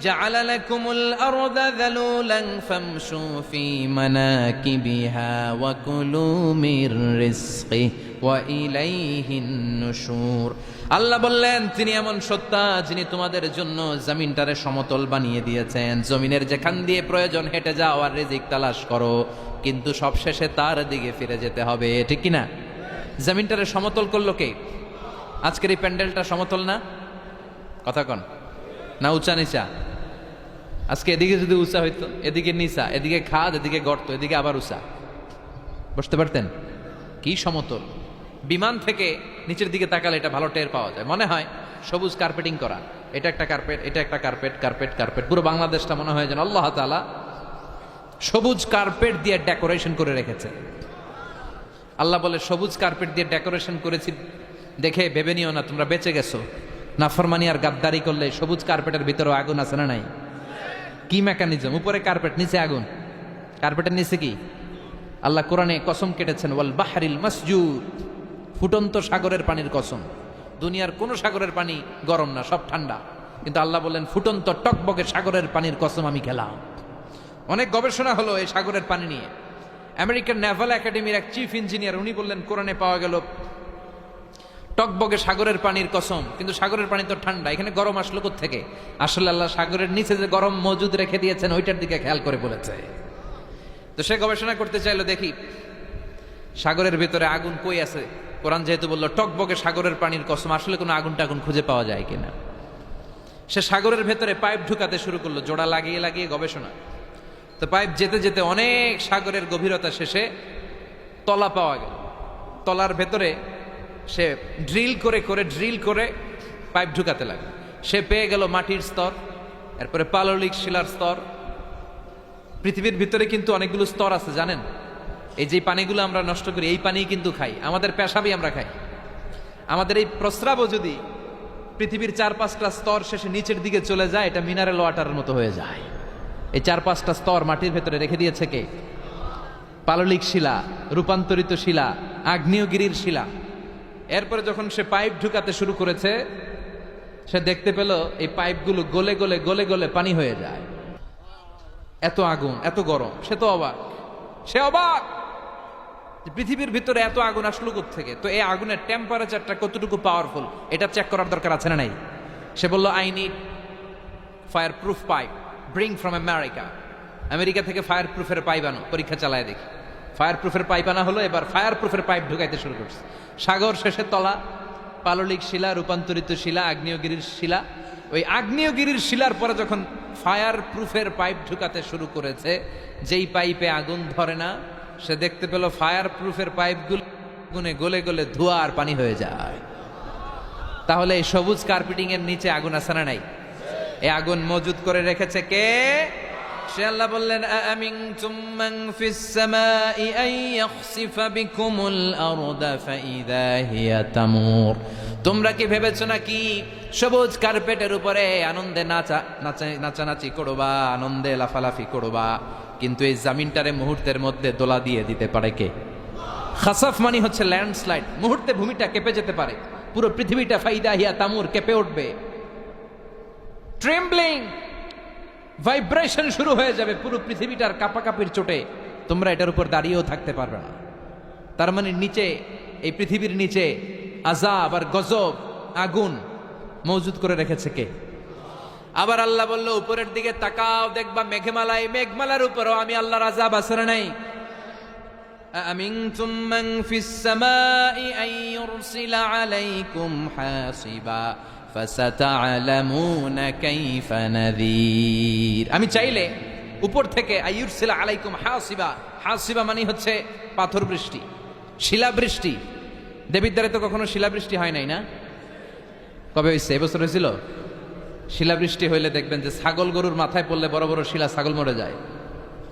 জাআলা লাকুমুল আরদা যালুলান ফামশু ফি মানাকিবিহা ওয়া কুলু মির রিজকি ওয়া ইলাইহিন নুশুর। আল্লাহ বললেন, তিনি এমন সত্তা যিনি তোমাদের জন্য জমিনটারে সমতল বানিয়ে দিয়েছেন। জমিনের যেখান দিয়ে প্রয়োজন হেঁটে যাও আর রিজিক তালাশ করো, কিন্তু সবশেষে তার দিকে ফিরে যেতে হবে, ঠিক কিনা? জমিনটারে সমতল করলো কে? আজকের এই প্যান্ডেলটা সমতল না? কথা কন না, উঁচা নিচা? আজকে এদিকে যদি উঁচা হইতো, এদিকে নিচা, এদিকে খাদ, এদিকে গর্ত, এদিকে আবার উঁচা, বসতে পারতেন? কি সমতল! বিমান থেকে নিচের দিকে তাকালে এটা ভালো টের পাওয়া যায়, মনে হয় সবুজ কার্পেটিং করা, এটা একটা কার্পেট, এটা একটা কার্পেট, কার্পেট কার্পেট, পুরো বাংলাদেশটা মনে হয় যেন আল্লাহ তাআলা সবুজ কার্পেট দিয়ে ডেকোরেশন করে রেখেছে। আল্লাহ বলে সবুজ কার্পেট দিয়ে ডেকোরেশন করেছি দেখে ভেবে নিও না তোমরা বেঁচে গেছো, নাফরমানি আর গাদ্দারি করলে সবুজ কার্পেটের ভিতরেও আগুন আছে না নাই? কি মেকানিজম? উপরে কার্পেট, নিচে আগুন। কার্পেটের নিচে কি? আল্লাহ কোরআনে কসম কেটেছেন, ওয়াল বাহরিল মাসজুদ, ফুটন্ত সাগরের পানির কসম। দুনিয়ার কোন সাগরের পানি গরম না, সব ঠান্ডা, কিন্তু আল্লাহ বললেন ফুটন্ত টকবকে সাগরের পানির কসম আমি খেলাম। অনেক গবেষণা হলো এই সাগরের পানি নিয়ে। আমেরিকান নেভাল একাডেমির এক চিফ ইঞ্জিনিয়ার উনি বললেন কোরআনে পাওয়া গেল টকবকে সাগরের পানির কসম, কিন্তু সাগরের পানি তো ঠান্ডা, এখানে গরম আসলো কোত্থেকে? আসলে আল্লাহ সাগরের নিচে যে গরম মজুদ রেখে দিয়েছেন ওইটার দিকে খেয়াল করে বলেছে। তো সে গবেষণা করতে চাইলো দেখি সাগরের ভেতরে আগুন কই আছে। কোরআন যেহেতু বললো টকবকে সাগরের পানির কসম, আসলে কোনো আগুন টাগুন খুঁজে পাওয়া যায় কিনা। সে সাগরের ভেতরে পাইপ ঢুকাতে শুরু করলো, জোড়া লাগিয়ে লাগিয়ে গবেষণা। তো পাইপ যেতে যেতে অনেক সাগরের গভীরতা শেষে তলা পাওয়া গেল। তলার ভেতরে সে ড্রিল করে পাইপ ঢুকাতে লাগলো। সে পেয়ে গেল মাটির স্তর, এরপরে পাললিক শিলার স্তর। পৃথিবীর ভিতরে কিন্তু অনেকগুলো স্তর আছে জানেন। এই যে পানিগুলো আমরা নষ্ট করি, এই পানি কিন্তু খাই, আমাদের পেশাবই আমরা খাই। আমাদের এই প্রস্রাবও যদি পৃথিবীর 4-5টা স্তর শেষে নিচের দিকে চলে যায়, এটা মিনারেল ওয়াটারের মতো হয়ে যায়। এই 4-5টা স্তর মাটির ভেতরে রেখে দিয়েছে কে? পাললিক শিলা, রূপান্তরিত শিলা, আগ্নেয়গিরির শিলা। এরপরে যখন সে পাইপ ঢুকাতে শুরু করেছে, সে দেখতে পেল এই পাইপগুলো গলে গলে গলে গলে পানি হয়ে যায়। এত আগুন, এত গরম। সে তো অবাক, সে অবাক পৃথিবীর ভিতরে এত আগুন আসলো কোত্থেকে। তো এই আগুনের টেম্পারেচারটা কতটুকু পাওয়ারফুল এটা চেক করার দরকার আছে না নাই? সে বলল I need fire proof pipe, bring from America. America থেকে ফায়ার প্রুফের পাইপ আনো, পরীক্ষা চালায় দেখি। ফায়ার প্রুফের পাইপ আনা হলো, এবার ফায়ার প্রুফের পাইপ ঢুকাইতে শুরু করছে। সাগর শেষে তলা, পাললিক শিলা, রূপান্তরিত শিলা, আগ্নেয়গিরির শিলা। ওই আগ্নেয়গিরির শিলার পরে যখন ফায়ার প্রুফের পাইপ ঢুকাতে শুরু করেছে, যেই পাইপে আগুন ধরে না, সে দেখতে পেল ফায়ার প্রুফের পাইপগুলো আগুনে গলে গলে ধোঁয়া আর পানি হয়ে যায়। তাহলে এই সবুজ কার্পেটিং এর নিচে আগুন আছে না নাই? এই আগুন মজুদ করে রেখেছে কে? সে আল্লাহ বললেন আমিনতুম মান ফিস সামাই আন ইয়াখসিফা বিকুমুল আরদা ফাইদা হিয়া তামুর। তোমরা কি ভেবেছো নাকি সবুজ কার্পেটের উপরে আনন্দে নাচানাচি করবা, আনন্দে লাফালাফি করবা, কিন্তু এই জামিনটারে মুহূর্তের মধ্যে দোলা দিয়ে দিতে পারে কে? খাসাফ মানে হচ্ছে ল্যান্ডস্লাইড, মুহূর্তে ভূমিটা কেঁপে যেতে পারে, পুরো পৃথিবীটা ফাইদা হিয়া তামুর কেঁপে উঠবে, ট্রেম্বলিং, ভাইব্রেশন শুরু হয়ে যাবে পুরো পৃথিবীটার কাঁপাকাঁপির চোটে। তোমরা এটার উপর দাঁড়িয়েও থাকতে পারবে না। তার মানে নিচে, এই পৃথিবীর নিচে আযাব আর গজব, আগুন মজুদ করে রেখেছে কে? আবার আল্লাহ বলল উপরের দিকে তাকাও, দেখবা মেঘমালায়, মেঘমালার উপরও আমি আল্লাহর আযাব আছে না নাই? আমিনতুম মান ফিস সামাই আন ইউরসিলা আলাইকুম হাসিবা ফাসাতা'লামুনা কাইফা নাযীর। আমি চাইলে উপর থেকে আইয়ুরসিলা আলাইকুম হাসিবা, হাসিবা মানে হচ্ছে পাথর বৃষ্টি, শিলাবৃষ্টি। দেবিদ্বারে তো কখনো শিলাবৃষ্টি হয় নাই না? কবে হয়েছে? এবছর হয়েছিল। শিলাবৃষ্টি হইলে দেখবেন যে ছাগল গরুর মাথায় পড়লে বড় বড় শিলা, ছাগল মরে যায়।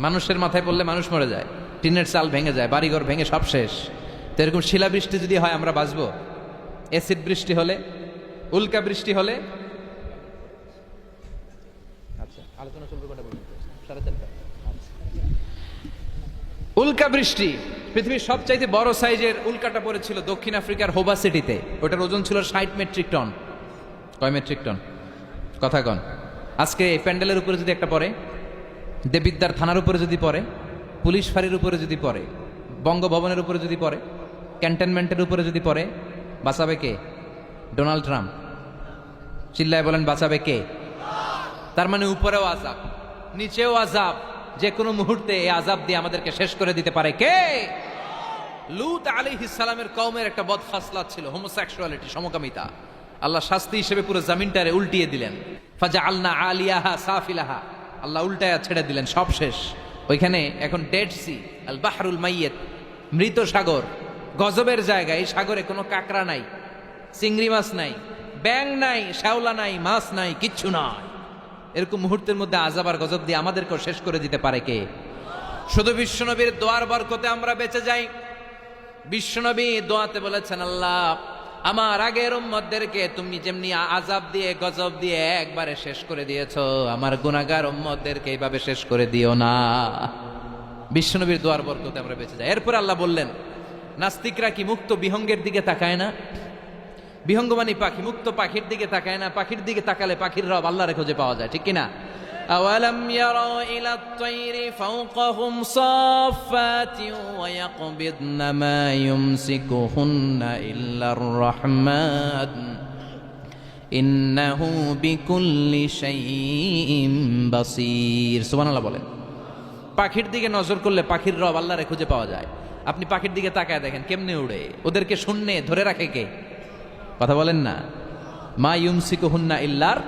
মানুষের মাথায় পড়লে মানুষ মরে যায়, টিনের চাল ভেঙে যায়, বাড়িঘর ভেঙে সব শেষ। তো এরকম শিলাবৃষ্টি যদি হয় আমরা বাঁচবো? অ্যাসিড বৃষ্টি হলে, উল্কা বৃষ্টি হলে, আচ্ছা আলোচনা চলবে কটা পর্যন্ত? 4:30। উল্কা বৃষ্টি, পৃথিবীর সবচাইতে বড় সাইজের উল্কাটা পড়েছিল দক্ষিণ আফ্রিকার হোবা সিটিতে। ওটার ওজন ছিল 60 মেট্রিক টন। কয় মেট্রিক টন? কথা কন। আজকে এই প্যান্ডেলের উপরে যদি একটা পড়ে, দেবিদ্বার থানার উপরে যদি পড়ে, পুলিশ ফাঁড়ির উপরে যদি পড়ে, বঙ্গভবনের উপরে যদি পড়ে, ক্যান্টনমেন্টের উপরে যদি পড়ে, বাঁচাবে কে? Donald Trump. চিল্লায় বলেন বাঁচাবে কে? তার মানে উপরেও আযাব, নিচেও আযাব, যে কোনো মুহূর্তে এই আযাব দিয়ে আমাদেরকে শেষ করে দিতে পারে কে? লূত আলাইহিস সালামের কওমের একটা বদখাসলাত ছিল হোমোসেক্সুয়ালিটি, সমকামিতা। আল্লাহ শাস্তি হিসেবে পুরো জমিনটারে উল্টিয়ে দিলেন। ফাজআলনা আলিয়াহা সাফিলাহা, আল্লাহ উল্টায়া ছেড়ে দিলেন, সব শেষ। ওইখানে এখন ডেড সি, আল বাহরুল মাইয়িত, মৃত সাগর, গজবের জায়গা। এই সাগরে কোনো কাঁকড়া নাই, চিংড়ি মাছ নাই, ব্যাং নাই, শ্যাওলা নাই, মাছ নাই, কিচ্ছু নাই। এরকম মুহূর্তের মধ্যে আযাব আর গজব দিয়ে আমাদেরকেও শেষ করে দিতে পারে কে? শুধু বিশ্বনবীর দোয়ার বরকতে আমরা বেঁচে যাই। বিশ্বনবী দোয়াতে বলেছেন, আল্লাহ আমার আগের উম্মতদেরকে তুমি যেমনি আযাব দিয়ে গজব দিয়ে একবারে শেষ করে দিয়েছো, আমার গুনাহগার উম্মতদেরকে এইভাবে শেষ করে দিও না। বিশ্বনবীর দোয়ার বরকতে আমরা বেঁচে যাই। এরপর আল্লাহ বললেন, নাস্তিকরা কি মুক্ত বিহঙ্গের দিকে তাকায় না? বিহঙ্গ মানে পাখি, মুক্ত পাখির দিকে তাকায় না? পাখির দিকে তাকালে পাখির রব আল্লাহরে খুঁজে পাওয়া যায়, ঠিক কিনা? আওয়ালাম ইয়ারাউ ইলাত তায়রি ফাওকাহুম সাফাতিন ওয়া ইয়াকবিদনা মা ইউমসিকুহুন্না ইল্লার রাহমান ইন্নাহু বিকুল্লি শাইইন বাসীর। সুবহানাল্লাহ বলেন। পাখির দিকে নজর করলে পাখির রব আল্লাহরে খুঁজে পাওয়া যায়। আপনি পাখির দিকে তাকায় দেখেন কেমনে উড়ে, ওদেরকে শূন্যে ধরে রাখে কে? কথা বলেন না। মা ইউমসিকুহুন্না ইল্লার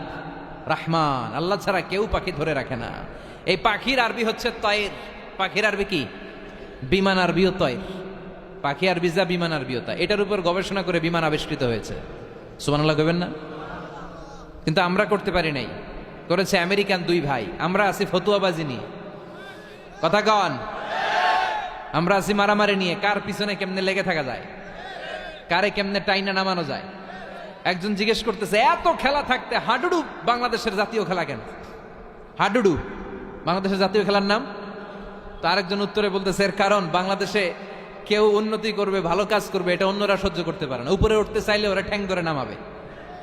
রাহমান, আল্লাহ ছাড়া কেউ পাখি ধরে রাখে না। এই পাখির আরবি হচ্ছে তয়ের। পাখির আরবি কি? বিমান আরবিও তয়ের। পাখি আরবি যা, বিমান আরবিও তা। এটার উপর গবেষণা করে বিমান আবিষ্কৃত হয়েছে। সুবহানাল্লাহ কইবেন না? কিন্তু আমরা করতে পারি নাই, করেছে আমেরিকান দুই ভাই। আমরা আছি ফতুয়াবাজি নিয়ে, কথা কন। আমরা আছি মারামারি নিয়ে, কার পিছনে কেমনে লেগে থাকা যায়, কারে কেমনে টাইনা নামানো যায়। একজন জিজ্ঞেস করতেছে, এত খেলা থাকতে হাডুডু বাংলাদেশের জাতীয় খেলা কেন? হাডুডু বাংলাদেশের জাতীয় খেলার নাম? তো আরেকজন উত্তরে বলতেছে, এর কারণ বাংলাদেশে কেউ উন্নতি করবে, ভালো কাজ করবে, এটা অন্যরা সহ্য করতে পারে না। উপরে উঠতে চাইলে ওরা ঠ্যাং ধরে নামাবে।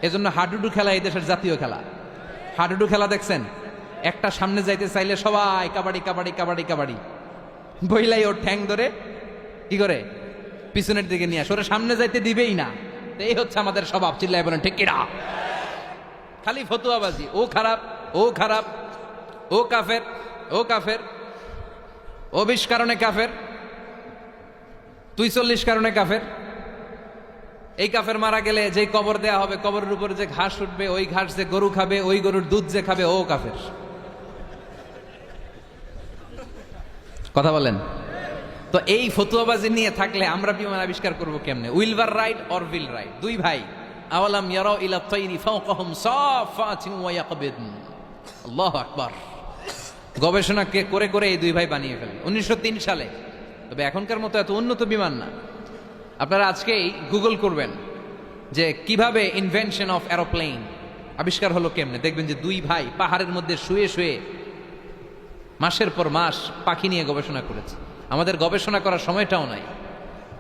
এজন্য হাডুডু খেলা এই দেশের জাতীয় খেলা। হাডুডু খেলা দেখছেন? একটা সামনে যাইতে চাইলে সবাই কাবাডি কাবাডি কাবাডি কাবাডি বইলাই ওর ঠ্যাং ধরে কি করে পিছনের দিকে নিয়ে আসে, ওরা সামনে যাইতে দিবেই না। এই হচ্ছে আমাদের স্বভাব। চিল্লায় বলেন ঠিক কিনা? খালি ফতুয়াবাজি, ও খারাপ, ও খারাপ, ও কাফের, ও কাফের, ও 20 কারণে কাফের, তুই 40 কারণে কাফের। এই কাফের মারা গেলে যে কবর দেয়া হবে, কবরের উপরে যে ঘাস উঠবে, ওই ঘাস যে গরু খাবে, ওই গরুর দুধ যে খাবে, ও কাফের। কথা বলেন। তো এই ফতুয়াবাজি নিয়ে থাকলে আমরা বিমান আবিষ্কার করব কেমনে? Wilbur right or will write? দুই ভাই, আওয়ালাম ইয়ারাউ ইলা তায়রি ফাওকাহুম সাফাতিন ওয়া ইয়াকবিদন। আল্লাহু আকবার। গবেষণা করে করে এই দুই ভাই বানিয়ে ফেলেন 1903 সালে। তবে এখনকার মতো এত উন্নত বিমান না। আপনারা আজকেই গুগল করবেন যে কিভাবে ইনভেনশন অফ এরোপ্লেন আবিষ্কার হলো কেমনে, দেখবেন যে দুই ভাই পাহাড়ের মধ্যে শুয়ে শুয়ে মাসের পর মাস পাখি নিয়ে গবেষণা করেছে। আমাদের গবেষণা করার সময়টাও নাই।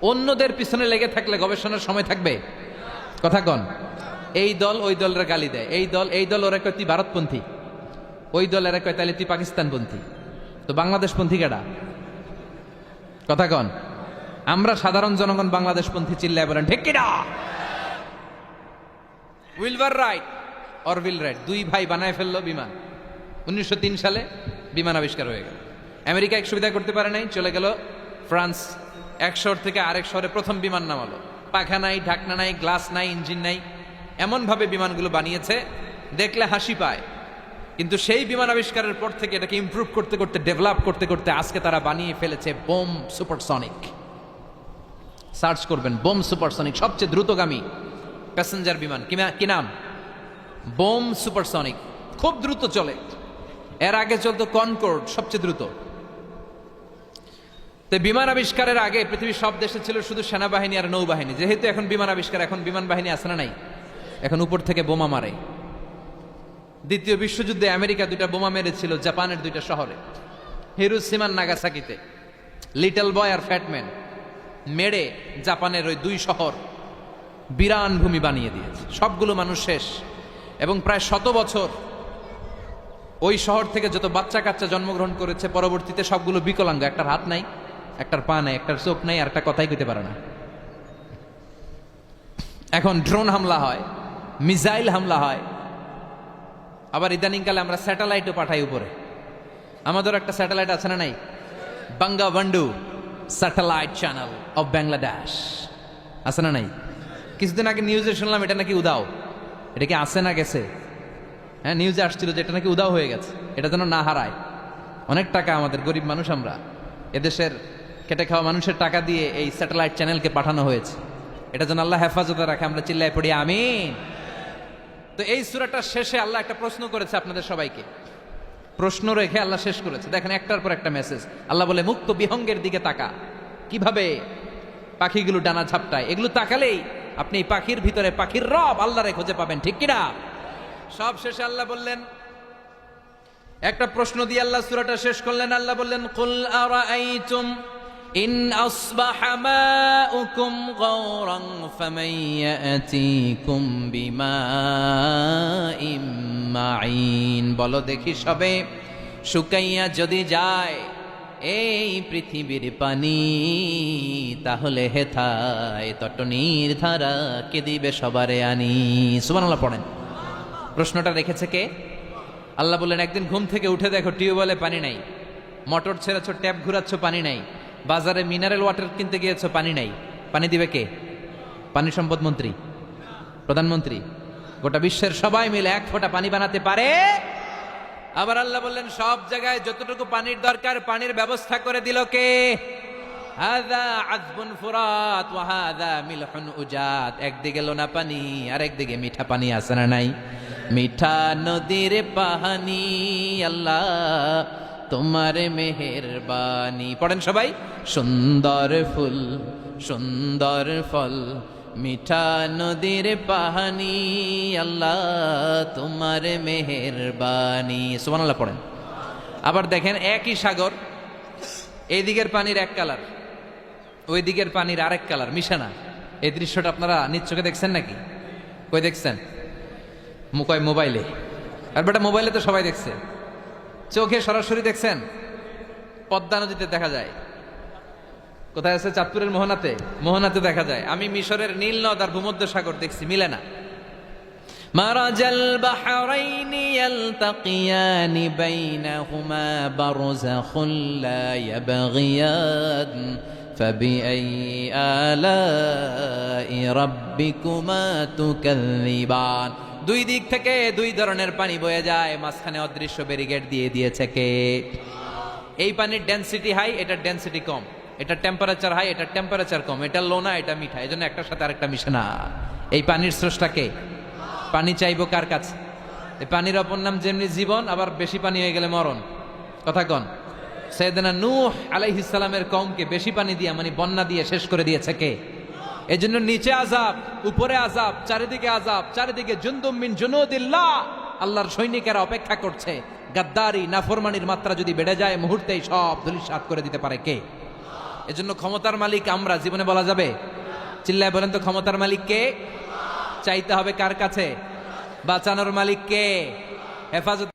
অন্যদের পিছনে লেগে থাকলে গবেষণার সময় থাকবে? কথা কন। এই দল ওই দলের গালি দেয়, এই দল ওরা কয় তুই ভারতপন্থী, ওই দল এরা কয় তাহলে তুই পাকিস্তানপন্থী। তো বাংলাদেশপন্থী কেডা? কথা কন। আমরা সাধারণ জনগণ বাংলাদেশপন্থী। চিল্লায় বলেন ঠিক কিনা? Wilbur right or will write, দুই ভাই বানায় ফেললো বিমান। 1903 সালে বিমান আবিষ্কার হয়ে গেল। আমেরিকা এক সুবিধা করতে পারে নাই, চলে গেল ফ্রান্স। এক শহর থেকে আরেক শহরে প্রথম বিমান নামালো। পাখা নাই, ঢাকনা নাই, গ্লাস নাই, ইঞ্জিন নাই, এমন ভাবে বিমানগুলো বানিয়েছে দেখলে হাসি পায়। কিন্তু সেই বিমান আবিষ্কারের পর থেকে এটাকে ইমপ্রুভ করতে করতে, ডেভেলপ করতে করতে আজকে তারা বানিয়ে ফেলেছে বোম সুপারসনিক। সার্চ করবেন বোম সুপারসনিক, সবচেয়ে দ্রুতগামী প্যাসেঞ্জার বিমান। কি নাম? Bomb supersonic. খুব দ্রুত চলে। এর আগে চলতো কনকর্ড, সবচেয়ে দ্রুত। তো বিমান আবিষ্কারের আগে পৃথিবীর সব দেশে ছিল শুধু সেনাবাহিনী আর নৌবাহিনী। যেহেতু এখন বিমান আবিষ্কার, এখন বিমান বাহিনী আছে না নাই? এখন উপর থেকে বোমা মারে। দ্বিতীয় বিশ্বযুদ্ধে আমেরিকা 2টা বোমা মেরেছিল জাপানের 2টা শহরে, হিরোশিমা নাগাসাকিতে। লিটল বয় আর ফ্যাটম্যান মেরে জাপানের ওই 2 শহর বিরান ভূমি বানিয়ে দিয়েছে। সবগুলো মানুষ শেষ। এবং প্রায় 100 বছর ওই শহর থেকে যত বাচ্চা কাচ্চা জন্মগ্রহণ করেছে পরবর্তীতে সবগুলো বিকলাঙ্গ। একটার হাত নাই, একটার পা নাই, একটার চোখ নাই, আর একটা কথাই কইতে পারে না। এখন ড্রোন হামলা হয়, মিসাইল হামলা হয়, আবার ইদানিংকালে আমরা স্যাটেলাইটও পাঠাই উপরে। আমাদের একটা স্যাটেলাইট আছে না নাই? বাঙ্গাবন্ধু স্যাটেলাইট চ্যানেল অফ বাংলাদেশ আছে না নাই? কিছুদিন আগে নিউজে শুনলাম এটা নাকি উদাও। এটা কি আছে না গেছে? হ্যাঁ, নিউজে আসছিল যে এটা নাকি উদাও হয়ে গেছে। এটা যেন না হারায়। অনেক টাকা, আমাদের গরিব মানুষ আমরা, এদেশের খেটে খাওয়া মানুষের টাকা দিয়ে এই স্যাটেলাইট চ্যানেলকে পাঠানো হয়েছে। এটা যেন আল্লাহ হেফাজতে রাখে, আমরা চিল্লায় পড়ি আমিন। তো এই সূরাটার শেষে আল্লাহ একটা প্রশ্ন করেছে আপনাদের সবাইকে, প্রশ্ন রেখে আল্লাহ শেষ করেছে। দেখেন একটার পর একটা মেসেজ। আল্লাহ বলে মুক্ত বিহঙ্গের দিকে তাকা, কিভাবে পাখিগুলো ডানা ঝাপটায়, এগুলো তাকালেই আপনি এই পাখির ভিতরে পাখির রব আল্লাহরে খুঁজে পাবেন, ঠিক কিনা? সব শেষে আল্লাহ বললেন, একটা প্রশ্ন দিয়ে আল্লাহ সূরাটা শেষ করলেন। আল্লাহ বললেন, কুল আরাআইতুম ইন আসবাহা মাউকুম গাওরান ফামান ইয়াতিকুম বিমাইম মাইন। বলো দেখি সবে, শুকাইয়া যদি যায় এই পৃথিবীর পানি, তাহলে হেথায় তটনির ধারা কে দিবে সবারে আনি। সুবহানাল্লাহ পড়েন। প্রশ্নটা রেখেছে কে? আল্লাহ বললেন, একদিন ঘুম থেকে উঠে দেখো টিউবওয়েলে পানি নাই, মোটর ছেড়েছো, ট্যাপ ঘুরাচ্ছ, পানি নাই, বাজারে মিনারেল ওয়াটার কিনতে গিয়েছো, পানি নাই। পানি দিবে কে? পানি সম্পদ মন্ত্রী, প্রধানমন্ত্রী, গোটা বিশ্বের সবাই মিলে এক ফোঁটা পানি বানাতে পারে? আবার আল্লাহ বললেন, সব জায়গায় যতটুকু পানির দরকার পানির ব্যবস্থা করে দিল কে? হাযা আযবুন ফুরাত ওয়া হাযা মিলহুন উজাত। একদিকে লোনা পানি আর একদিকে মিঠা পানি, আছে না নাই? মিঠা নদীর পানি, আল্লাহ তোমার মেহেরবানি। পড়েন সবাই, সুন্দর ফুল সুন্দর ফল, মিঠা নদীর পানি, আল্লাহ তোমার মেহেরবানি। সুবহানাল্লাহ পড়েন। আবার দেখেন একই সাগর, এই দিকের পানির এক কালার, ওই দিকের পানির আরেক কালার, মিশানা। এই দৃশ্যটা আপনারা নিজ চোখে দেখছেন নাকি? কই দেখছেন? কয় মোবাইলে? আর বেটা মোবাইলে তো সবাই দেখছে, চোখে সরাসরি দেখছেন? পদ্মা নদীতে দেখা যায়। কোথায় আছে? চাঁদপুরের মোহনাতে, মোহনাতে দেখা যায়। আমি মিশরের নীল নদ আর ভূমধ্য সাগর দেখছি, মিলে না। মারাজাল বাহরাইনি ইয়ালতাকিয়ানি বাইনাহুমা বারযাখুন লা ইয়াবগিয়ান ফাবিআইয়ি আলাই রাব্বিকুমা তুকাযযিবান। দুই দিক থেকে দুই ধরনের পানি বয়ে যায়, মাঝখানে অদৃশ্য ব্যারিকেড দিয়ে দিয়েছে কে? এই পানির ডেনসিটি হাই, এটার ডেনসিটি কম, এটা টেম্পারেচার হাই, এটা টেম্পারেচার কম, এটা লোনা, এটা মিঠা, এজন্য একটার সাথে আরেকটা মিশে না। এই পানির স্রষ্টা কে? পানি চাইবো কার কাছে? এই পানির অপর নাম যেমনি জীবন, আবার বেশি পানি হয়ে গেলে মরণ। কথা কন। সাইয়েদনা নূহ আলাইহিস সালামের কওমকে বেশি পানি দিয়ে, মানে বন্যা দিয়ে শেষ করে দিয়েছে কে? এজন্য নিচে আযাব, উপরে আযাব, চারিদিকে আযাব, চারিদিকে জুনদুম মিন জুনুদিল্লাহ, আল্লাহর সৈনিকেরা অপেক্ষা করছে। গাদ্দারি নাফরমানির মাত্রা যদি বেড়ে যায়, মুহূর্তেই সব ধূলিসাৎ করে দিতে পারে কে? এজন্য ক্ষমতার মালিক আমরা, জীবনে বলা যাবে? চিল্লায় বলেন তো, ক্ষমতার মালিক কে? চাইতে হবে কার কাছে? বাঁচানোর মালিক কে? হেফাজত